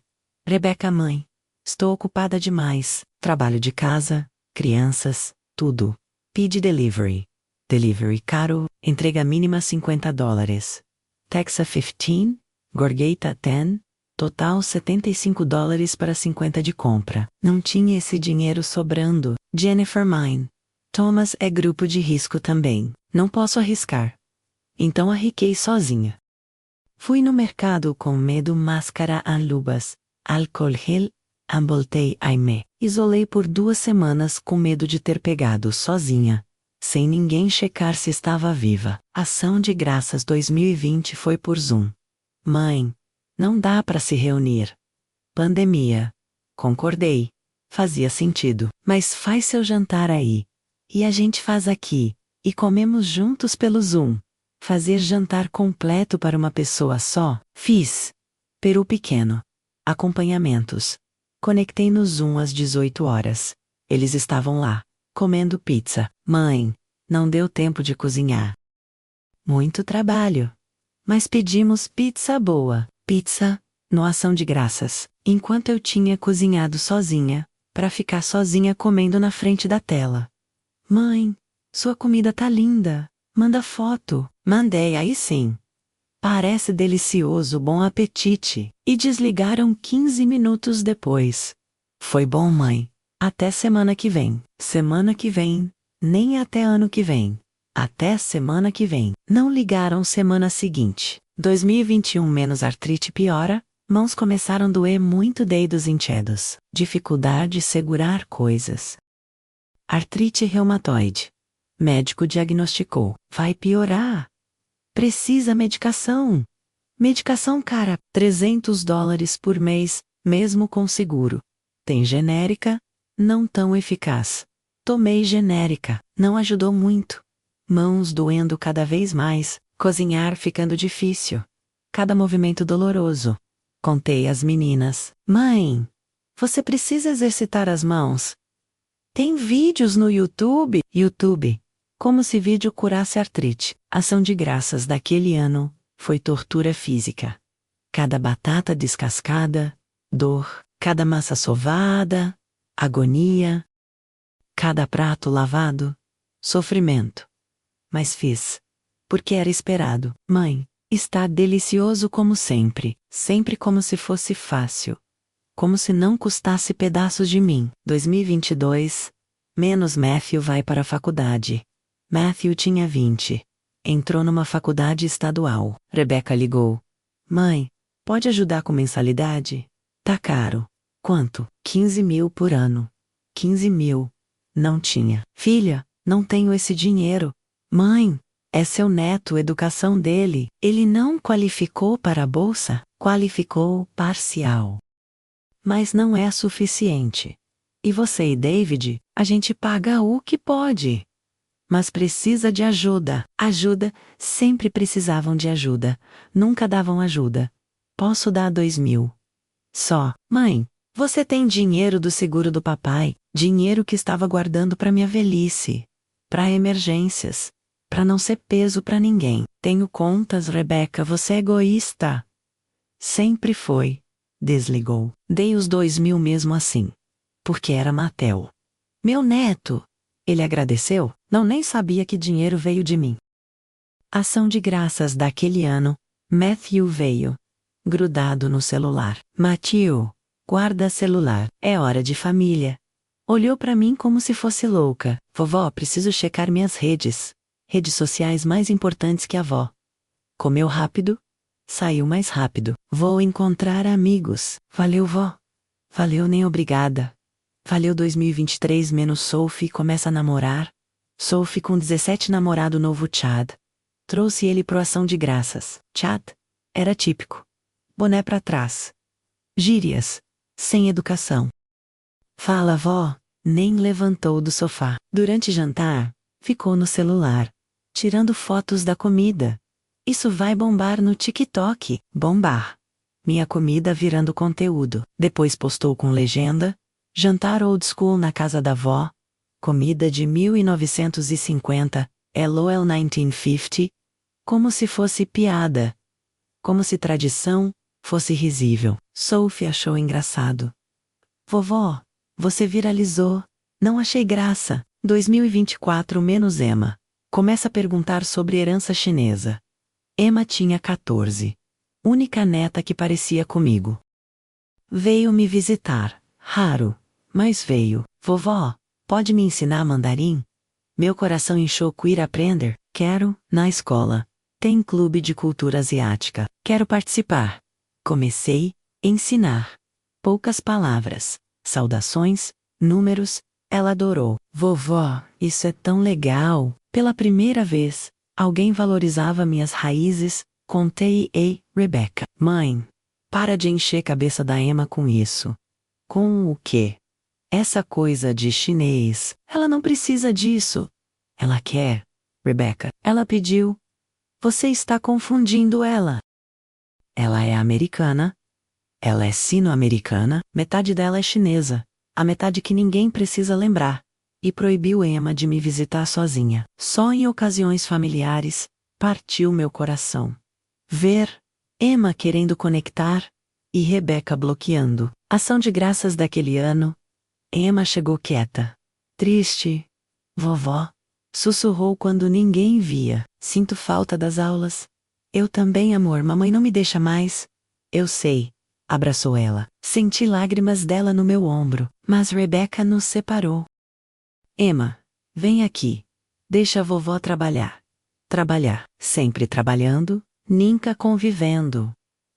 Speaker 1: Rebeca, mãe. Estou ocupada demais. Trabalho de casa, crianças, tudo. Pede delivery. Delivery caro, entrega mínima $50. Taxa 15, gorjeta 10, total $75 para 50 de compra. Não tinha esse dinheiro sobrando. Jennifer mine. Thomas é grupo de risco também. Não posso arriscar. Então arrisquei sozinha. Fui no mercado com medo, máscara, luvas, álcool gel, voltei a me. Isolei por 2 semanas com medo de ter pegado sozinha. Sem ninguém checar se estava viva. Ação de graças 2020 foi por Zoom. Mãe, não dá para se reunir. Pandemia. Concordei. Fazia sentido. Mas faz seu jantar aí. E a gente faz aqui. E comemos juntos pelo Zoom. Fazer jantar completo para uma pessoa só? Fiz. Peru pequeno. Acompanhamentos. Conectei no Zoom às 18 horas. Eles estavam lá, comendo pizza. Mãe, não deu tempo de cozinhar. Muito trabalho. Mas pedimos pizza boa. Pizza, no ação de graças. Enquanto eu tinha cozinhado sozinha, para ficar sozinha comendo na frente da tela. Mãe, sua comida tá linda. Manda foto. Mandei aí sim. Parece delicioso, bom apetite. E desligaram 15 minutos depois. Foi bom, mãe. Até semana que vem. Semana que vem. Nem até ano que vem. Até semana que vem. Não ligaram semana seguinte. 2021 menos artrite piora. Mãos começaram a doer muito dedos inchados. Dificuldade de segurar coisas. Artrite reumatoide. Médico diagnosticou. Vai piorar. Precisa medicação. Medicação cara, $300 por mês, mesmo com seguro. Tem genérica? Não tão eficaz. Tomei genérica, não ajudou muito. Mãos doendo cada vez mais, cozinhar ficando difícil. Cada movimento doloroso. Contei às meninas. Mãe, você precisa exercitar as mãos. Tem vídeos no YouTube? YouTube. Como se vídeo curasse artrite. Ação de graças daquele ano foi tortura física. Cada batata descascada, dor, cada massa sovada, agonia. Cada prato lavado, sofrimento. Mas fiz. Porque era esperado. Mãe, está delicioso como sempre. Sempre como se fosse fácil. Como se não custasse pedaços de mim. 2022. Menos Matthew vai para a faculdade. Matthew tinha 20. Entrou numa faculdade estadual. Rebecca ligou. Mãe, pode ajudar com mensalidade? Tá caro. Quanto? 15 mil por ano. 15 mil. Não tinha. Filha, não tenho esse dinheiro. Mãe, é seu neto, educação dele. Ele não qualificou para a bolsa? Qualificou parcial. Mas não é suficiente. E você e David, a gente paga o que pode. mas precisa de ajuda. Ajuda, sempre precisavam de ajuda. Nunca davam ajuda. Posso dar 2.000. Só. Mãe, você tem dinheiro do seguro do papai, dinheiro que estava guardando para minha velhice. Para emergências. Para não ser peso para ninguém. Tenho contas, Rebeca, você é egoísta. Sempre foi. Desligou. Dei os 2.000 mesmo assim. Porque era Mattel. Meu neto. Ele agradeceu? Não, nem sabia que dinheiro veio de mim. Ação de graças daquele ano. Matthew veio. Grudado no celular. Matthew, guarda celular. É hora de família. Olhou para mim como se fosse louca. Vovó, preciso checar minhas redes. Redes sociais mais importantes que a avó. Comeu rápido? Saiu mais rápido. Vou encontrar amigos. Valeu, vó. Valeu, nem obrigada. Valeu 2023 menos Sophie começa a namorar. Sophie com 17 namorado novo Chad. Trouxe ele pro ação de graças. Chad? Era típico. Boné pra trás. Gírias. Sem educação. Fala, vó. Nem levantou do sofá. Durante jantar, ficou no celular. Tirando fotos da comida. Isso vai bombar no TikTok. Bombar. Minha comida virando conteúdo. Depois postou com legenda. Jantar old school na casa da vó. Comida de 1950. LOL 1950. Como se fosse piada. Como se tradição fosse risível. Sophie achou engraçado. Vovó, você viralizou. Não achei graça. 2024 menos Emma. Começa a perguntar sobre herança chinesa. Emma tinha 14. Única neta que parecia comigo. Veio me visitar. Raro. Mas veio. Vovó, pode me ensinar mandarim? Meu coração inchou ir aprender. Quero, na escola. Tem clube de cultura asiática. Quero participar. Comecei, ensinar. Poucas palavras. Saudações, números. Ela adorou. Vovó, isso é tão legal. Pela primeira vez, alguém valorizava minhas raízes. Contei, ei, Rebecca. Mãe, para de encher a cabeça da Emma com isso. Com o quê? Essa coisa de chinês. Ela não precisa disso. Ela quer. Rebecca, ela pediu. Você está confundindo ela. Ela é americana. Ela é sino-americana. Metade dela é chinesa. A metade que ninguém precisa lembrar. E proibiu Emma de me visitar sozinha. Só em ocasiões familiares. Partiu meu coração. Ver Emma querendo conectar e Rebecca bloqueando. Ação de graças daquele ano. Emma chegou quieta. Triste. Vovó. Sussurrou quando ninguém via. Sinto falta das aulas. Eu também, amor, mamãe não me deixa mais. Eu sei. Abraçou ela. Senti lágrimas dela no meu ombro, mas Rebecca nos separou. Emma, vem aqui. Deixa a vovó trabalhar. Trabalhar. Sempre trabalhando, nunca convivendo.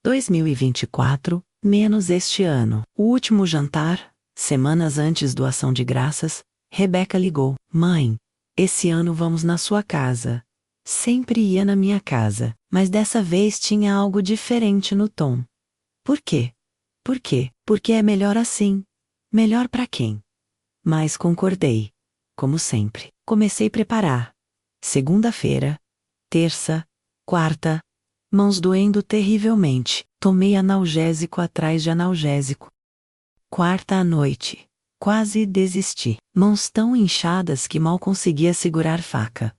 Speaker 1: 2024, menos este ano. O último jantar. Semanas antes do Ação de Graças, Rebecca ligou. Mãe, esse ano vamos na sua casa. Sempre ia na minha casa, mas dessa vez tinha algo diferente no tom. Por quê? Por quê? Porque é melhor assim. Melhor para quem? Mas concordei. Como sempre. Comecei a preparar. Segunda-feira, terça, quarta, mãos doendo terrivelmente. Tomei analgésico atrás de analgésico. Quarta à noite. Quase desisti. Mãos tão inchadas que mal conseguia segurar faca.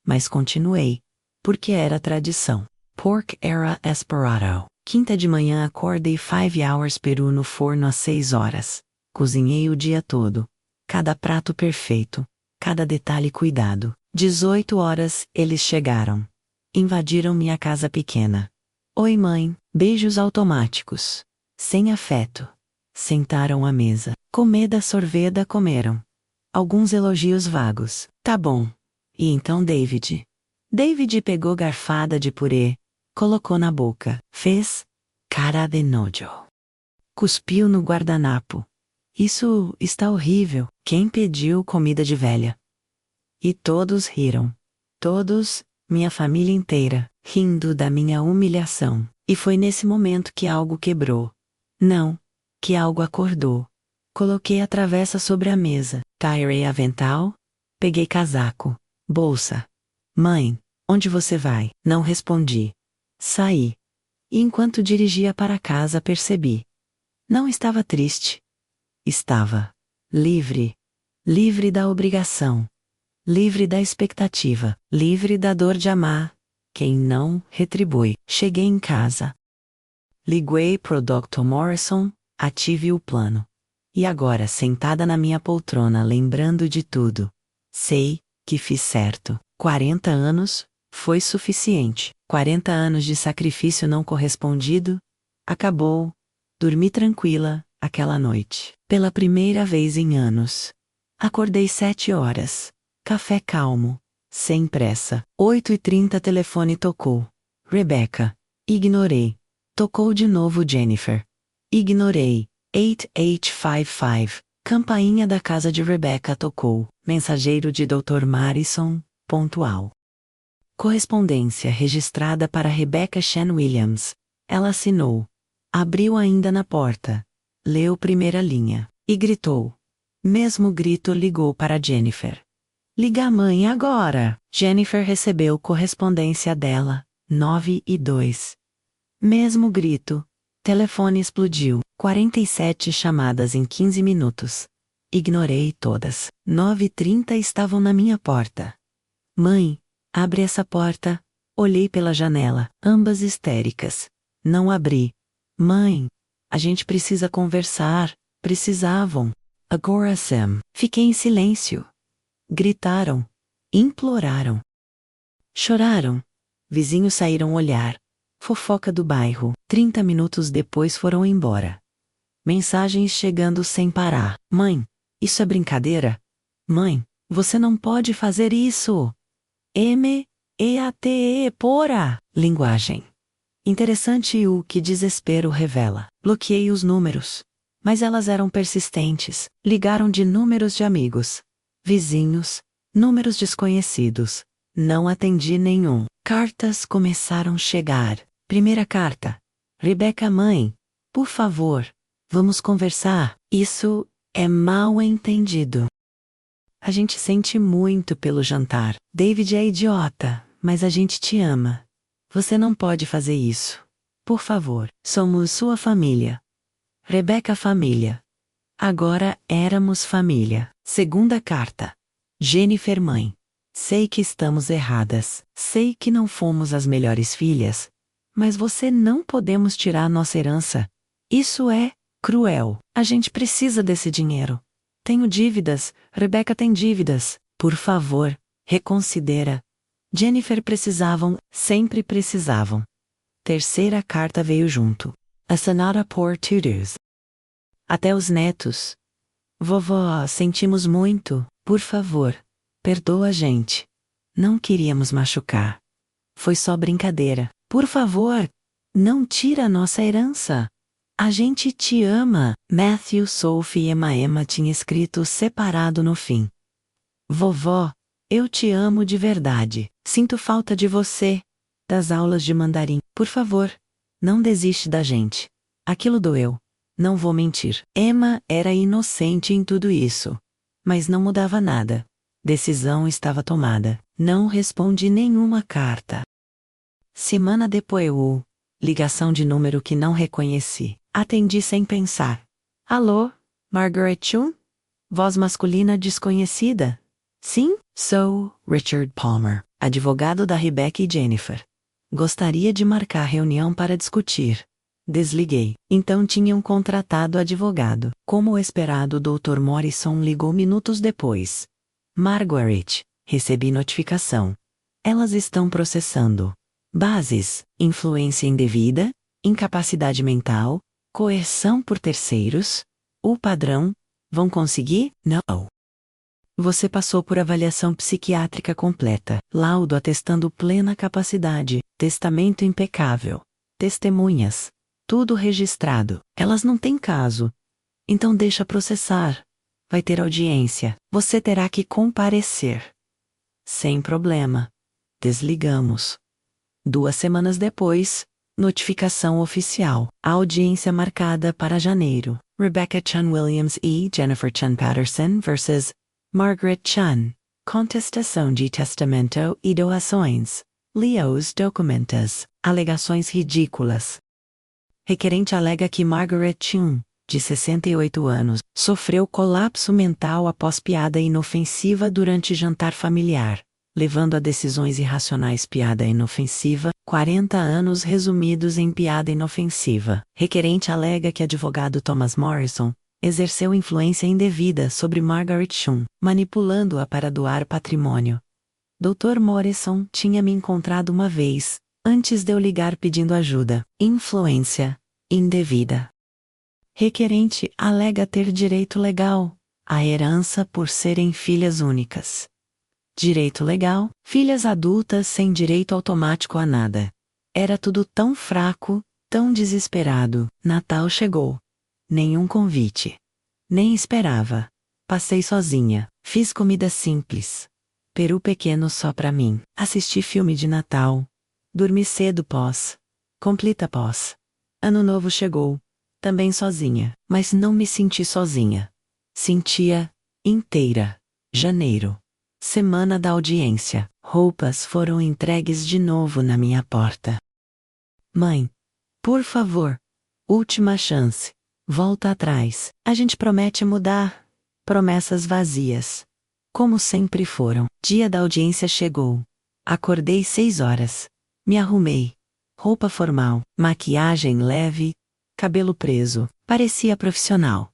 Speaker 1: Mas continuei. Porque era tradição. Pork era Esperado. Quinta de manhã acordei 5 hours peru no forno às 6 horas. Cozinhei o dia todo. Cada prato perfeito. Cada detalhe cuidado. 18 horas, eles chegaram. Invadiram minha casa pequena. Oi, mãe. Beijos automáticos. Sem afeto. Sentaram à mesa. Comida sorveda comeram. Alguns elogios vagos. Tá bom. E então David? David pegou garfada de purê. Colocou na boca. Fez cara de nojo. Cuspiu no guardanapo. Isso está horrível. Quem pediu comida de velha? E todos riram. Todos, minha família inteira, rindo da minha humilhação. E foi nesse momento que algo quebrou. Não. Que algo acordou. Coloquei a travessa sobre a mesa, tirei avental, peguei casaco, Bolsa. Mãe, onde você vai? Não respondi. Saí. E enquanto dirigia para casa percebi. Não estava triste. Estava livre. Livre da obrigação. Livre da expectativa. Livre da dor de amar. Quem não, retribui. Cheguei em casa. Liguei pro Dr. Morrison, ative o plano. E agora, sentada na minha poltrona, lembrando de tudo. Sei que fiz certo. 40 anos, foi suficiente. 40 anos de sacrifício não correspondido. Acabou. Dormi tranquila, aquela noite. Pela primeira vez em anos. Acordei 7 horas. Café calmo. Sem pressa. 8h30 telefone tocou. Rebecca. Ignorei. Tocou de novo Jennifer. Ignorei. 8855. Campainha da casa de Rebecca tocou. Mensageiro de Dr. Morrison. Pontual. Correspondência registrada para Rebecca Shan Williams. Ela assinou. Abriu ainda na porta. Leu primeira linha. E gritou. Mesmo grito ligou para Jennifer. Liga a mãe agora! Jennifer recebeu correspondência dela. 9:02. Mesmo grito. Telefone explodiu. 47 chamadas em 15 minutos. Ignorei todas. 9:30 estavam na minha porta. Mãe, abre essa porta. Olhei pela janela, ambas histéricas. Não abri. Mãe, a gente precisa conversar. Precisavam. Agora Sam. Fiquei em silêncio. Gritaram. Imploraram. Choraram. Vizinhos saíram olhar. Fofoca do bairro. 30 minutos depois foram embora. Mensagens chegando sem parar. Mãe, isso é brincadeira? Mãe, você não pode fazer isso. M-E-A-T-E, porra! Linguagem. Interessante o que desespero revela. Bloqueei os números. Mas elas eram persistentes. Ligaram de números de amigos. Vizinhos. Números desconhecidos. Não atendi nenhum. Cartas começaram a chegar. Primeira carta. Rebecca mãe. Por favor. Vamos conversar. Isso é mal entendido. A gente sente muito pelo jantar. David é idiota, mas a gente te ama. Você não pode fazer isso. Por favor. Somos sua família. Rebecca família. Agora éramos família. Segunda carta. Jennifer mãe. Sei que estamos erradas. Sei que não fomos as melhores filhas. Mas você não podemos tirar nossa herança. Isso é cruel. A gente precisa desse dinheiro. Tenho dívidas. Rebecca tem dívidas. Por favor, reconsidera. Jennifer precisavam, sempre precisavam. Terceira carta veio junto. Assinada por todos. Até os netos. Vovó, sentimos muito. Por favor, perdoa a gente. Não queríamos machucar. Foi só brincadeira. Por favor, não tira a nossa herança. A gente te ama. Matthew, Sophie e Emma tinha escrito separado no fim. Vovó, eu te amo de verdade. Sinto falta de você. Das aulas de mandarim. Por favor, não desiste da gente. Aquilo doeu. Não vou mentir. Emma era inocente em tudo isso. Mas não mudava nada. Decisão estava tomada. Não respondi nenhuma carta. Semana depois, ligação de número que não reconheci. Atendi sem pensar. Alô, Margaret Chun? Voz masculina desconhecida? Sim, sou Richard Palmer, advogado da Rebecca e Jennifer. Gostaria de marcar reunião para discutir. Desliguei. Então tinham contratado advogado. Como esperado, o Dr. Morrison ligou minutos depois. Margaret, recebi notificação. Elas estão processando. Bases: influência indevida, incapacidade mental, coerção por terceiros. O padrão: vão conseguir? Não. Você passou por avaliação psiquiátrica completa, laudo atestando plena capacidade, testamento impecável, testemunhas, tudo registrado. Elas não têm caso. Então deixa processar. Vai ter audiência. Você terá que comparecer. Sem problema. Desligamos. 2 semanas depois, notificação oficial. Audiência marcada para janeiro. Rebecca Chun Williams e Jennifer Chun Patterson vs. Margaret Chun. Contestação de testamento e doações. Leos documentos. Alegações ridículas. Requerente alega que Margaret Chung, de 68 anos, sofreu colapso mental após piada inofensiva durante jantar familiar, levando a decisões irracionais. Piada inofensiva, 40 anos resumidos em piada inofensiva. Requerente alega que advogado Thomas Morrison exerceu influência indevida sobre Margaret Chung, manipulando-a para doar patrimônio. Dr. Morrison tinha me encontrado uma vez, antes de eu ligar pedindo ajuda. Influência indevida. Requerente alega ter direito legal à herança por serem filhas únicas. Direito legal, filhas adultas sem direito automático a nada. Era tudo tão fraco, tão desesperado. Natal chegou. Nenhum convite. Nem esperava. Passei sozinha. Fiz comida simples. Peru pequeno só pra mim. Assisti filme de Natal. Dormi cedo pós. Completa pós. Ano novo chegou. Também sozinha. Mas não me senti sozinha. Sentia inteira. Janeiro. Semana da audiência. Roupas foram entregues de novo na minha porta. Mãe, por favor. Última chance. Volta atrás. A gente promete mudar. Promessas vazias. Como sempre foram. Dia da audiência chegou. Acordei 6 horas. Me arrumei. Roupa formal, maquiagem leve, cabelo preso. Parecia profissional.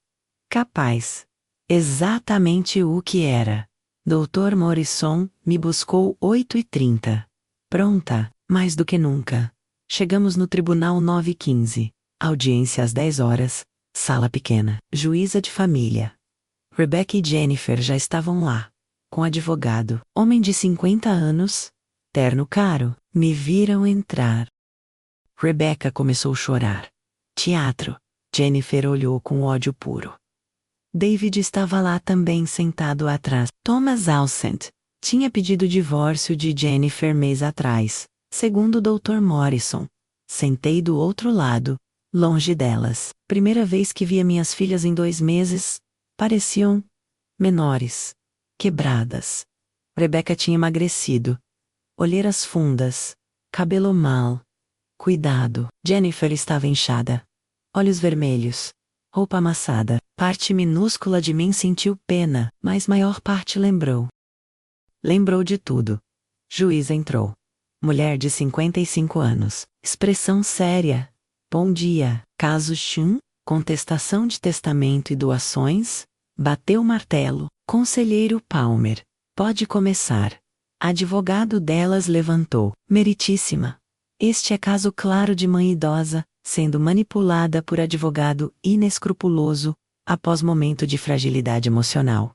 Speaker 1: Capaz. Exatamente o que era. Dr. Morrison me buscou 8h30. Pronta, mais do que nunca. Chegamos no tribunal 9h15. Audiência às 10 horas. Sala pequena. Juíza de família. Rebecca e Jennifer já estavam lá. Com advogado. Homem de 50 anos. Terno caro. Me viram entrar. Rebecca começou a chorar. Teatro. Jennifer olhou com ódio puro. David estava lá também sentado atrás. Thomas Alcent tinha pedido divórcio de Jennifer mês atrás, segundo o Dr. Morrison. Sentei do outro lado, longe delas. Primeira vez que via minhas filhas em 2 meses, pareciam menores, quebradas. Rebecca tinha emagrecido. Olheiras fundas, cabelo mal cuidado. Jennifer estava inchada. Olhos vermelhos. Roupa amassada. Parte minúscula de mim sentiu pena, mas maior parte lembrou. Lembrou de tudo. Juiz entrou. Mulher de 55 anos. Expressão séria. Bom dia. Caso Chung, contestação de testamento e doações. Bateu o martelo. Conselheiro Palmer. Pode começar. Advogado delas levantou. Meritíssima. Este é caso claro de mãe idosa, sendo manipulada por advogado inescrupuloso, após momento de fragilidade emocional.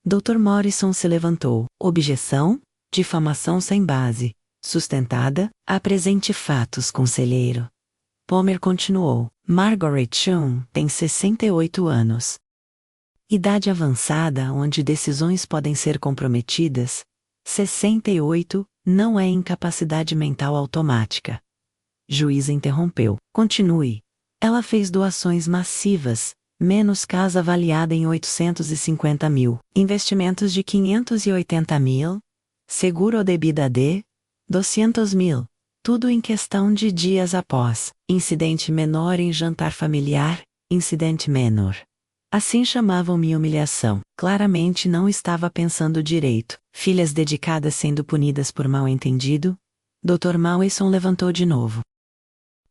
Speaker 1: Dr. Morrison se levantou. Objeção? Difamação sem base. Sustentada? Apresente fatos, conselheiro. Palmer continuou. Margaret Chung tem 68 anos. Idade avançada onde decisões podem ser comprometidas. 68 não é incapacidade mental automática. Juiz interrompeu. Continue. Ela fez doações massivas, menos casa avaliada em 850 mil, investimentos de 580 mil, seguro ou debida de 200 mil, tudo em questão de dias após, incidente menor em jantar familiar, incidente menor. Assim chamavam minha humilhação. Claramente não estava pensando direito. Filhas dedicadas sendo punidas por mal-entendido? Dr. Morrison levantou de novo.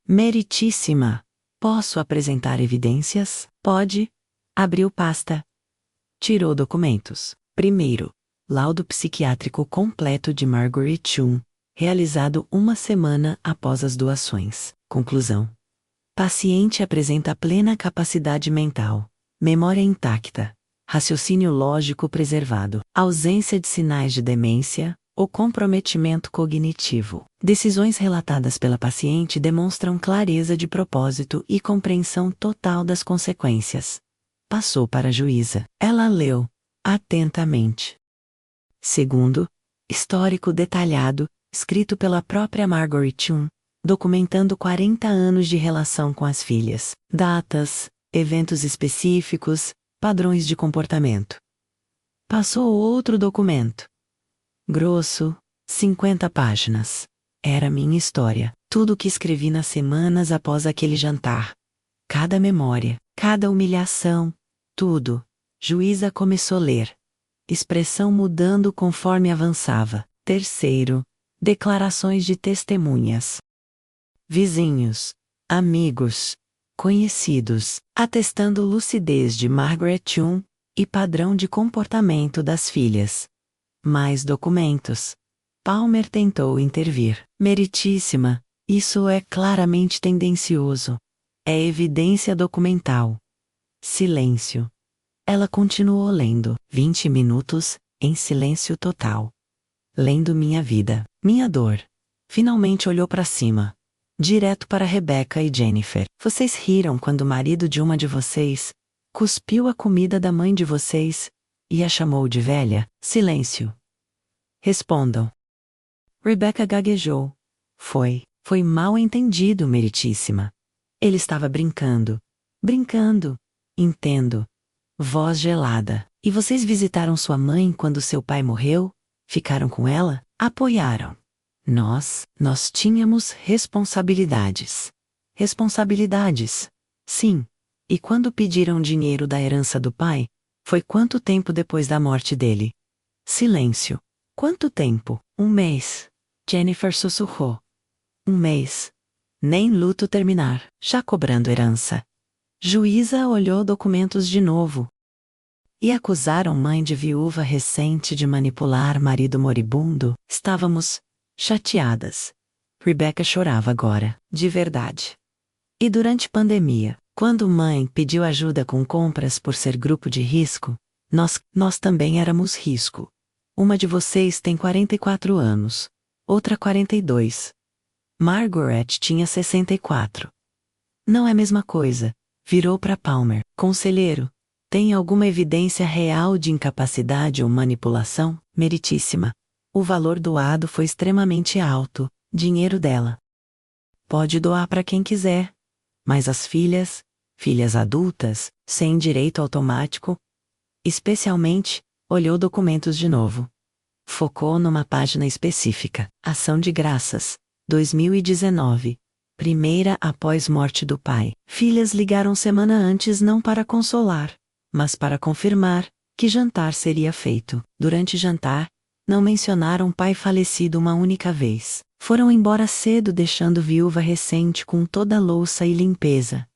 Speaker 1: Meritíssima. Posso apresentar evidências? Pode. Abriu pasta. Tirou documentos. Primeiro, laudo psiquiátrico completo de Margaret Chung, realizado 1 semana após as doações. Conclusão. Paciente apresenta plena capacidade mental. Memória intacta, raciocínio lógico preservado, ausência de sinais de demência ou comprometimento cognitivo. Decisões relatadas pela paciente demonstram clareza de propósito e compreensão total das consequências. Passou para a juíza. Ela leu, atentamente. Segundo, histórico detalhado, escrito pela própria Margaret Chung, documentando 40 anos de relação com as filhas, datas, eventos específicos, padrões de comportamento. Passou outro documento. Grosso, 50 páginas. Era minha história, tudo o que escrevi nas semanas após aquele jantar. Cada memória, cada humilhação, tudo. Juíza começou a ler. Expressão mudando conforme avançava. Terceiro, declarações de testemunhas. Vizinhos, amigos, conhecidos, atestando lucidez de Margaret Chung e padrão de comportamento das filhas. Mais documentos. Palmer tentou intervir. Meritíssima, isso é claramente tendencioso. É evidência documental. Silêncio. Ela continuou lendo, 20 minutos, em silêncio total. Lendo minha vida, minha dor. Finalmente olhou para cima. Direto para Rebecca e Jennifer. Vocês riram quando o marido de uma de vocês cuspiu a comida da mãe de vocês e a chamou de velha? Silêncio. Respondam. Rebecca gaguejou. Foi mal entendido, meritíssima. Ele estava brincando. Brincando. Entendo. Voz gelada. E vocês visitaram sua mãe quando seu pai morreu? Ficaram com ela? Apoiaram. Nós tínhamos responsabilidades. Responsabilidades. Sim. E quando pediram dinheiro da herança do pai, foi quanto tempo depois da morte dele? Silêncio. Quanto tempo? 1 mês. Jennifer sussurrou. 1 mês. Nem luto terminar, já cobrando herança. Juíza olhou documentos de novo. E acusaram mãe de viúva recente de manipular marido moribundo? Estávamos chateadas. Rebecca chorava agora, de verdade. E durante pandemia, quando mãe pediu ajuda com compras por ser grupo de risco, nós também éramos risco. Uma de vocês tem 44 anos, outra 42. Margaret tinha 64. Não é a mesma coisa. Virou para Palmer. Conselheiro, tem alguma evidência real de incapacidade ou manipulação? Meritíssima. O valor doado foi extremamente alto, dinheiro dela. Pode doar para quem quiser. Mas as filhas adultas, sem direito automático, especialmente, olhou documentos de novo. Focou numa página específica. Ação de graças, 2019. Primeira após morte do pai. Filhas ligaram semana antes não para consolar, mas para confirmar que jantar seria feito. Durante jantar, não mencionaram pai falecido uma única vez. Foram embora cedo deixando viúva recente com toda a louça e limpeza.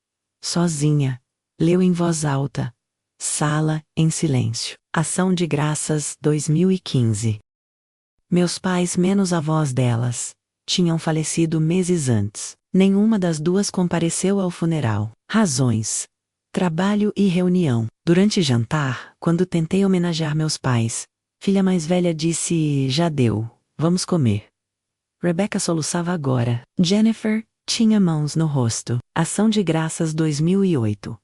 Speaker 1: Sozinha. Leu em voz alta. Sala, em silêncio. Ação de graças, 2015. Meus pais menos avós delas tinham falecido meses antes. Nenhuma das duas compareceu ao funeral. Razões. Trabalho e reunião. Durante jantar, quando tentei homenagear meus pais, filha mais velha disse: já deu, vamos comer. Rebecca soluçava agora. Jennifer tinha mãos no rosto. Ação de graças 2008.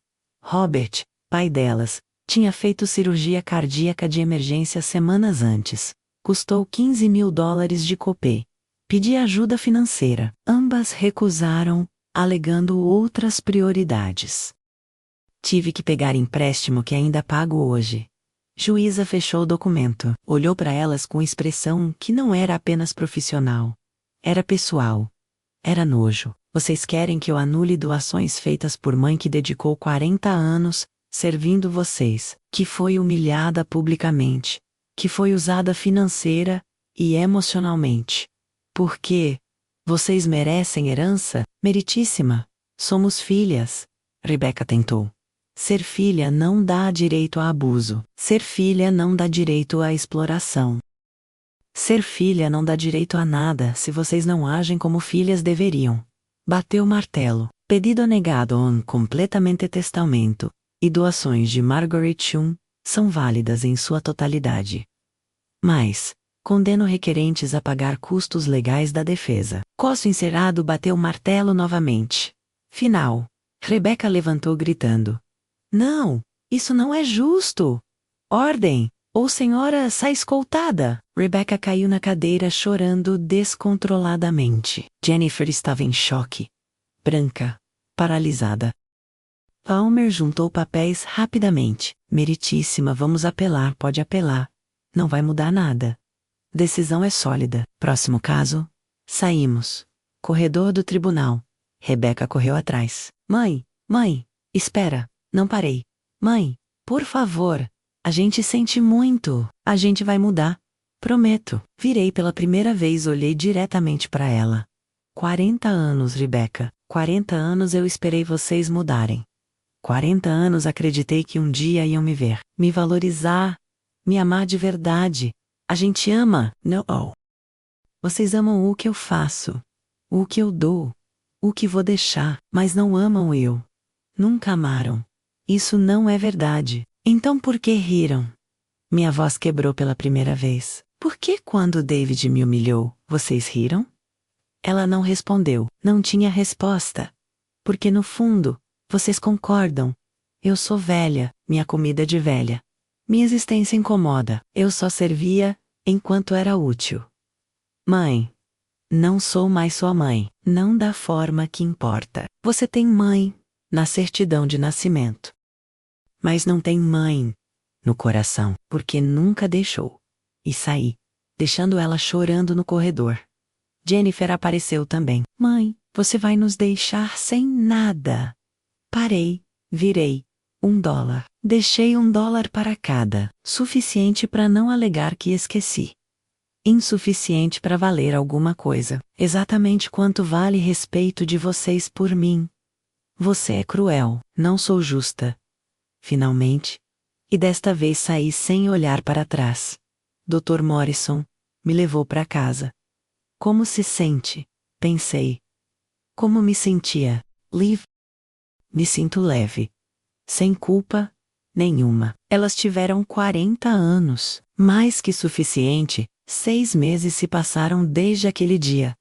Speaker 1: Robert, pai delas, tinha feito cirurgia cardíaca de emergência semanas antes. Custou $15.000 de copê. Pedi ajuda financeira. Ambas recusaram, alegando outras prioridades. Tive que pegar empréstimo que ainda pago hoje. Juíza fechou o documento. Olhou para elas com expressão que não era apenas profissional. Era pessoal. Era nojo. Vocês querem que eu anule doações feitas por mãe que dedicou 40 anos, servindo vocês, que foi humilhada publicamente, que foi usada financeira e emocionalmente. Por quê? Vocês merecem herança? Meritíssima. Somos filhas. Rebecca tentou. Ser filha não dá direito a abuso. Ser filha não dá direito à exploração. Ser filha não dá direito a nada se vocês não agem como filhas deveriam. Bateu o martelo. Pedido negado on completamente testamento e doações de Margaret Chung são válidas em sua totalidade. Mas condeno requerentes a pagar custos legais da defesa. Coço encerrado bateu o martelo novamente. Final. Rebecca levantou gritando. Não, isso não é justo. Ordem, ou senhora sai escoltada. Rebecca caiu na cadeira chorando descontroladamente. Jennifer estava em choque. Branca, paralisada. Palmer juntou papéis rapidamente. Meritíssima, vamos apelar, pode apelar. Não vai mudar nada. Decisão é sólida. Próximo caso. Saímos. Corredor do tribunal. Rebecca correu atrás. Mãe, espera, não parei. Mãe, por favor. A gente sente muito. A gente vai mudar. Prometo. Virei pela primeira vez, olhei diretamente para ela. 40 anos, Rebecca. 40 anos eu esperei vocês mudarem. 40 anos acreditei que um dia iam me ver, me valorizar, me amar de verdade. A gente ama, não? Vocês amam o que eu faço, o que eu dou, o que vou deixar, mas não amam eu. Nunca amaram. Isso não é verdade. Então por que riram? Minha voz quebrou pela primeira vez. Por que quando David me humilhou, vocês riram? Ela não respondeu, não tinha resposta. Porque no fundo, vocês concordam. Eu sou velha, minha comida é de velha. Minha existência incomoda, eu só servia enquanto era útil. Mãe. Não sou mais sua mãe, não da forma que importa. Você tem mãe, na certidão de nascimento. Mas não tem mãe no coração, porque nunca deixou. E saí, deixando ela chorando no corredor. Jennifer apareceu também. Mãe, você vai nos deixar sem nada. Parei, virei. $1. Deixei $1 para cada, suficiente para não alegar que esqueci. Insuficiente para valer alguma coisa, exatamente quanto vale respeito de vocês por mim. Você é cruel, não sou justa. Finalmente. E desta vez saí sem olhar para trás. Dr. Morrison me levou para casa. Como se sente? Pensei. Como me sentia? Livre. Me sinto leve. Sem culpa nenhuma. Elas tiveram 40 anos. Mais que suficiente. 6 meses se passaram desde aquele dia.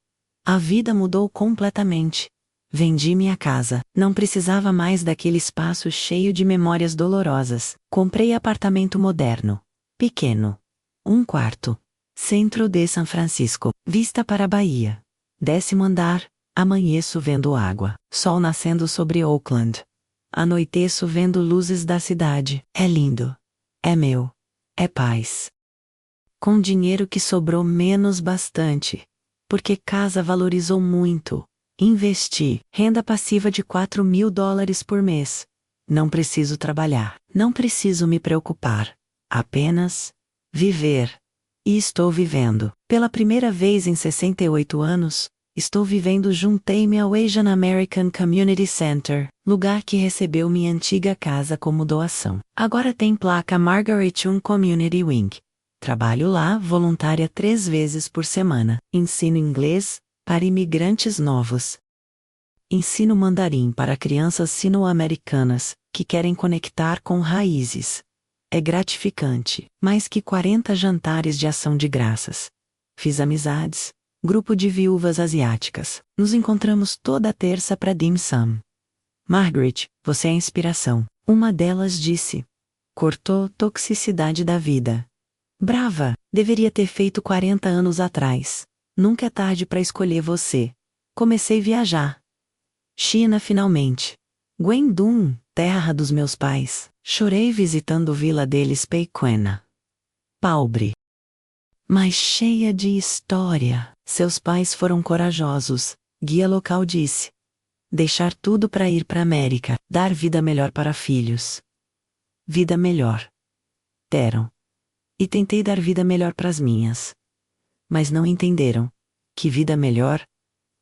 Speaker 1: A vida mudou completamente. Vendi minha casa. Não precisava mais daquele espaço cheio de memórias dolorosas. Comprei apartamento moderno. Pequeno. 1 quarto. Centro de São Francisco. Vista para a Bahia. 10º andar. Amanheço vendo água. Sol nascendo sobre Oakland. Anoiteço vendo luzes da cidade. É lindo. É meu. É paz. Com dinheiro que sobrou menos bastante. Porque casa valorizou muito. Investi. Renda passiva de $4.000 por mês. Não preciso trabalhar. Não preciso me preocupar. Apenas viver. E estou vivendo. Pela primeira vez em 68 anos, estou vivendo. Juntei-me ao Asian American Community Center, lugar que recebeu minha antiga casa como doação. Agora tem placa Margaret Chung Community Wing. Trabalho lá voluntária 3 vezes por semana. Ensino inglês para imigrantes novos. Ensino mandarim para crianças sino-americanas que querem conectar com raízes. É gratificante. Mais que 40 jantares de ação de graças. Fiz amizades. Grupo de viúvas asiáticas. Nos encontramos toda terça para dim sum. Margaret, você é a inspiração. Uma delas disse. Cortou toxicidade da vida. Brava, deveria ter feito 40 anos atrás. Nunca é tarde para escolher você. Comecei a viajar. China finalmente. Guangdong, terra dos meus pais. Chorei visitando vila deles Peiquena. Pobre. Mas cheia de história. Seus pais foram corajosos, guia local disse. Deixar tudo para ir para a América, dar vida melhor para filhos. Vida melhor. Deram. E tentei dar vida melhor para as minhas. Mas não entenderam que vida melhor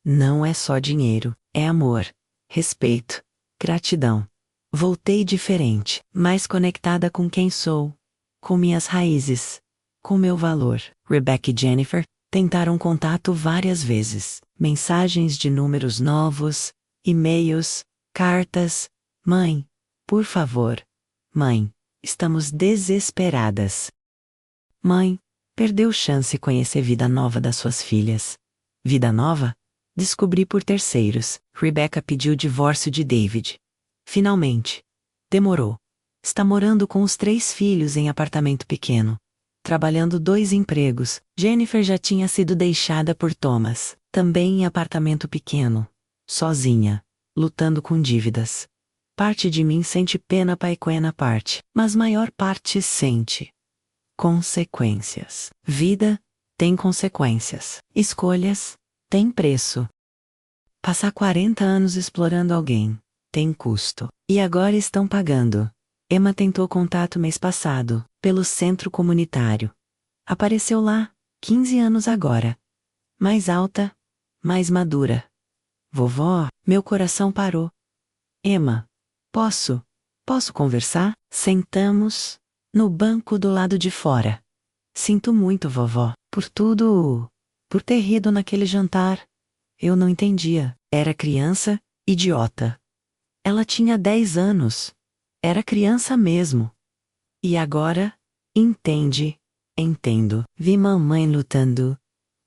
Speaker 1: não é só dinheiro, é amor, respeito, gratidão. Voltei diferente, mais conectada com quem sou, com minhas raízes, com meu valor. Rebecca e Jennifer tentaram contato várias vezes, mensagens de números novos, e-mails, cartas. Mãe, por favor. Mãe, estamos desesperadas. Mãe, perdeu chance conhecer vida nova das suas filhas. Vida nova? Descobri por terceiros. Rebecca pediu o divórcio de David. Finalmente. Demorou. Está morando com os 3 filhos em apartamento pequeno. Trabalhando 2 empregos. Jennifer já tinha sido deixada por Thomas, também em apartamento pequeno. Sozinha. Lutando com dívidas. Parte de mim sente pena pequena parte, mas maior parte sente consequências. Vida tem consequências. Escolhas, tem preço. Passar 40 anos explorando alguém, tem custo. E agora estão pagando. Emma tentou contato mês passado, pelo centro comunitário. Apareceu lá, 15 anos agora. Mais alta, mais madura. Vovó, meu coração parou. Emma, posso conversar? Sentamos, no banco do lado de fora. Sinto muito, vovó, por ter rido naquele jantar. Eu não entendia. Era criança, idiota. Ela tinha 10 anos. Era criança mesmo. E agora, entendo. Vi mamãe lutando.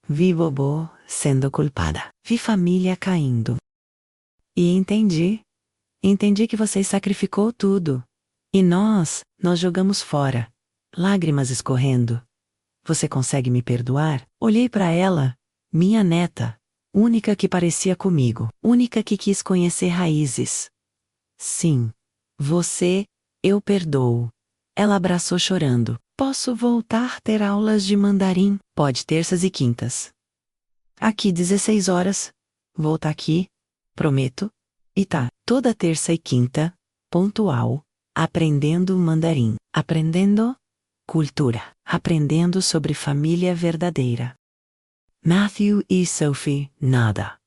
Speaker 1: Vi vovó sendo culpada. Vi família caindo. E entendi que você sacrificou tudo. E nós jogamos fora. Lágrimas escorrendo. Você consegue me perdoar? Olhei para ela, minha neta, única que parecia comigo, única que quis conhecer raízes. Sim, eu perdoo. Ela abraçou chorando. Posso voltar a ter aulas de mandarim? Pode, terças e quintas. Aqui 16 horas. Vou tá aqui, prometo. E tá, toda terça e quinta, pontual, aprendendo mandarim. Aprendendo cultura. Aprendendo sobre família verdadeira. Matthew e Sophie, nada.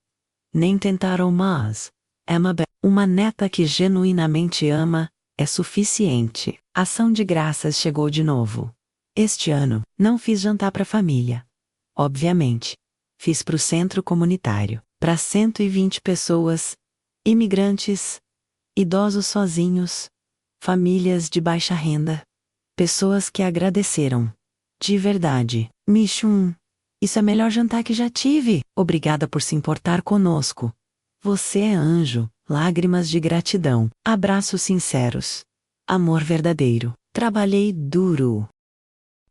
Speaker 1: Nem tentaram mais. Emma, uma neta que genuinamente ama, é suficiente. Ação de graças chegou de novo. Este ano, não fiz jantar para a família. Obviamente. Fiz para o centro comunitário, para 120 pessoas, imigrantes, idosos sozinhos, famílias de baixa renda. Pessoas que agradeceram. De verdade. Michum, isso é o melhor jantar que já tive. Obrigada por se importar conosco. Você é anjo. Lágrimas de gratidão. Abraços sinceros. Amor verdadeiro. Trabalhei duro.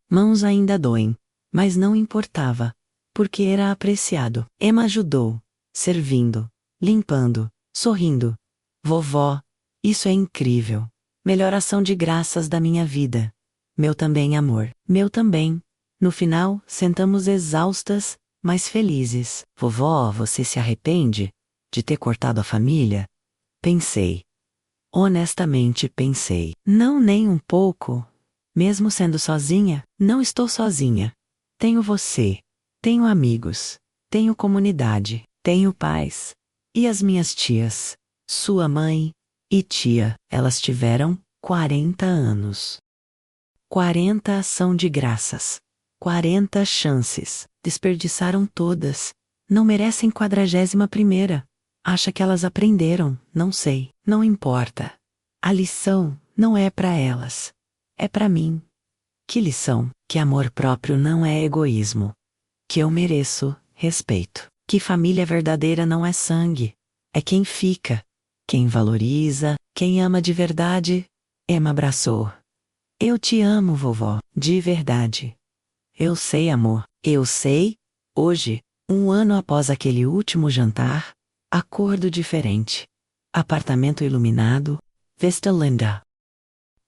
Speaker 1: Mãos ainda doem. Mas não importava. Porque era apreciado. Emma ajudou. Servindo. Limpando. Sorrindo. Vovó, isso é incrível. Melhor ação de graças da minha vida. Meu também, amor. Meu também. No final, sentamos exaustas, mas felizes. Vovó, você se arrepende de ter cortado a família? Pensei. Honestamente pensei. Não, nem um pouco. Mesmo sendo sozinha, não estou sozinha. Tenho você. Tenho amigos. Tenho comunidade. Tenho pais. E as minhas tias. Sua mãe e tia, elas tiveram 40 anos. 40 ação de graças. 40 chances. Desperdiçaram todas. Não merecem 41ª. Acha que elas aprenderam, não sei, não importa. A lição não é para elas. É para mim. Que lição? Que amor próprio não é egoísmo. Que eu mereço respeito. Que família verdadeira não é sangue. É quem fica. Quem valoriza, quem ama de verdade. Emma abraçou. Eu te amo, vovó, de verdade. Eu sei, amor, eu sei. Hoje, um ano após aquele último jantar, acordo diferente. Apartamento iluminado, vista linda.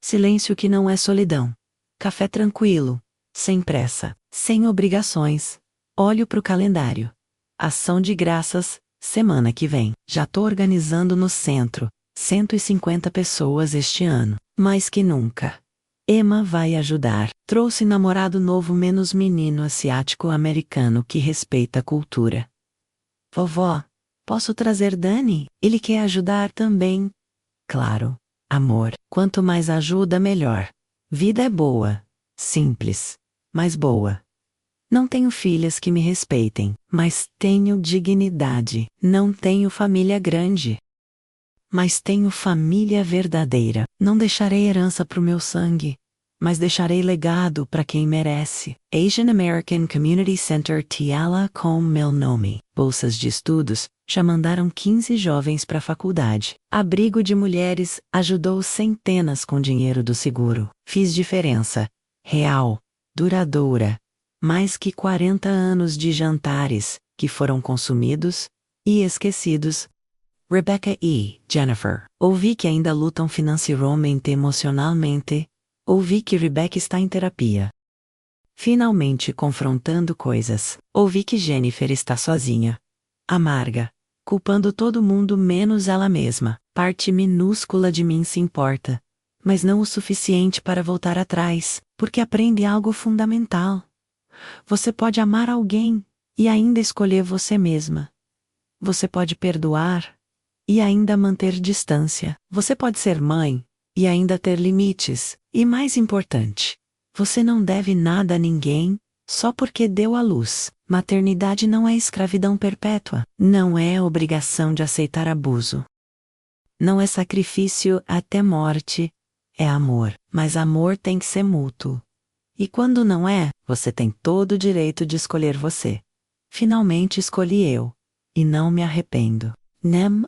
Speaker 1: Silêncio que não é solidão. Café tranquilo, sem pressa, sem obrigações. Olho pro calendário. Ação de graças, semana que vem. Já tô organizando no centro. 150 pessoas este ano. Mais que nunca. Emma vai ajudar. Trouxe namorado novo menos menino asiático-americano que respeita a cultura. Vovó, posso trazer Dani? Ele quer ajudar também. Claro. Amor, quanto mais ajuda melhor. Vida é boa. Simples. Mas boa. Não tenho filhas que me respeitem, mas tenho dignidade. Não tenho família grande, mas tenho família verdadeira. Não deixarei herança pro meu sangue, mas deixarei legado para quem merece. Asian American Community Center Tiala com meu nome. Bolsas de estudos, já mandaram 15 jovens para a faculdade. Abrigo de mulheres, ajudou centenas com dinheiro do seguro. Fiz diferença. Real. Duradoura. Mais que 40 anos de jantares, que foram consumidos e esquecidos. Rebecca e Jennifer. Ouvi que ainda lutam financeiramente e emocionalmente. Ouvi que Rebecca está em terapia. finalmente confrontando coisas. Ouvi que Jennifer está sozinha. Amarga. Culpando todo mundo menos ela mesma. Parte minúscula de mim se importa. Mas não o suficiente para voltar atrás, porque aprende algo fundamental. Você pode amar alguém e ainda escolher você mesma. Você pode perdoar e ainda manter distância. Você pode ser mãe e ainda ter limites. E mais importante, você não deve nada a ninguém só porque deu à luz. Maternidade não é escravidão perpétua. Não é obrigação de aceitar abuso. Não é sacrifício até morte. É amor. Mas amor tem que ser mútuo. E quando não é, você tem todo o direito de escolher você. Finalmente escolhi eu. E não me arrependo. Nem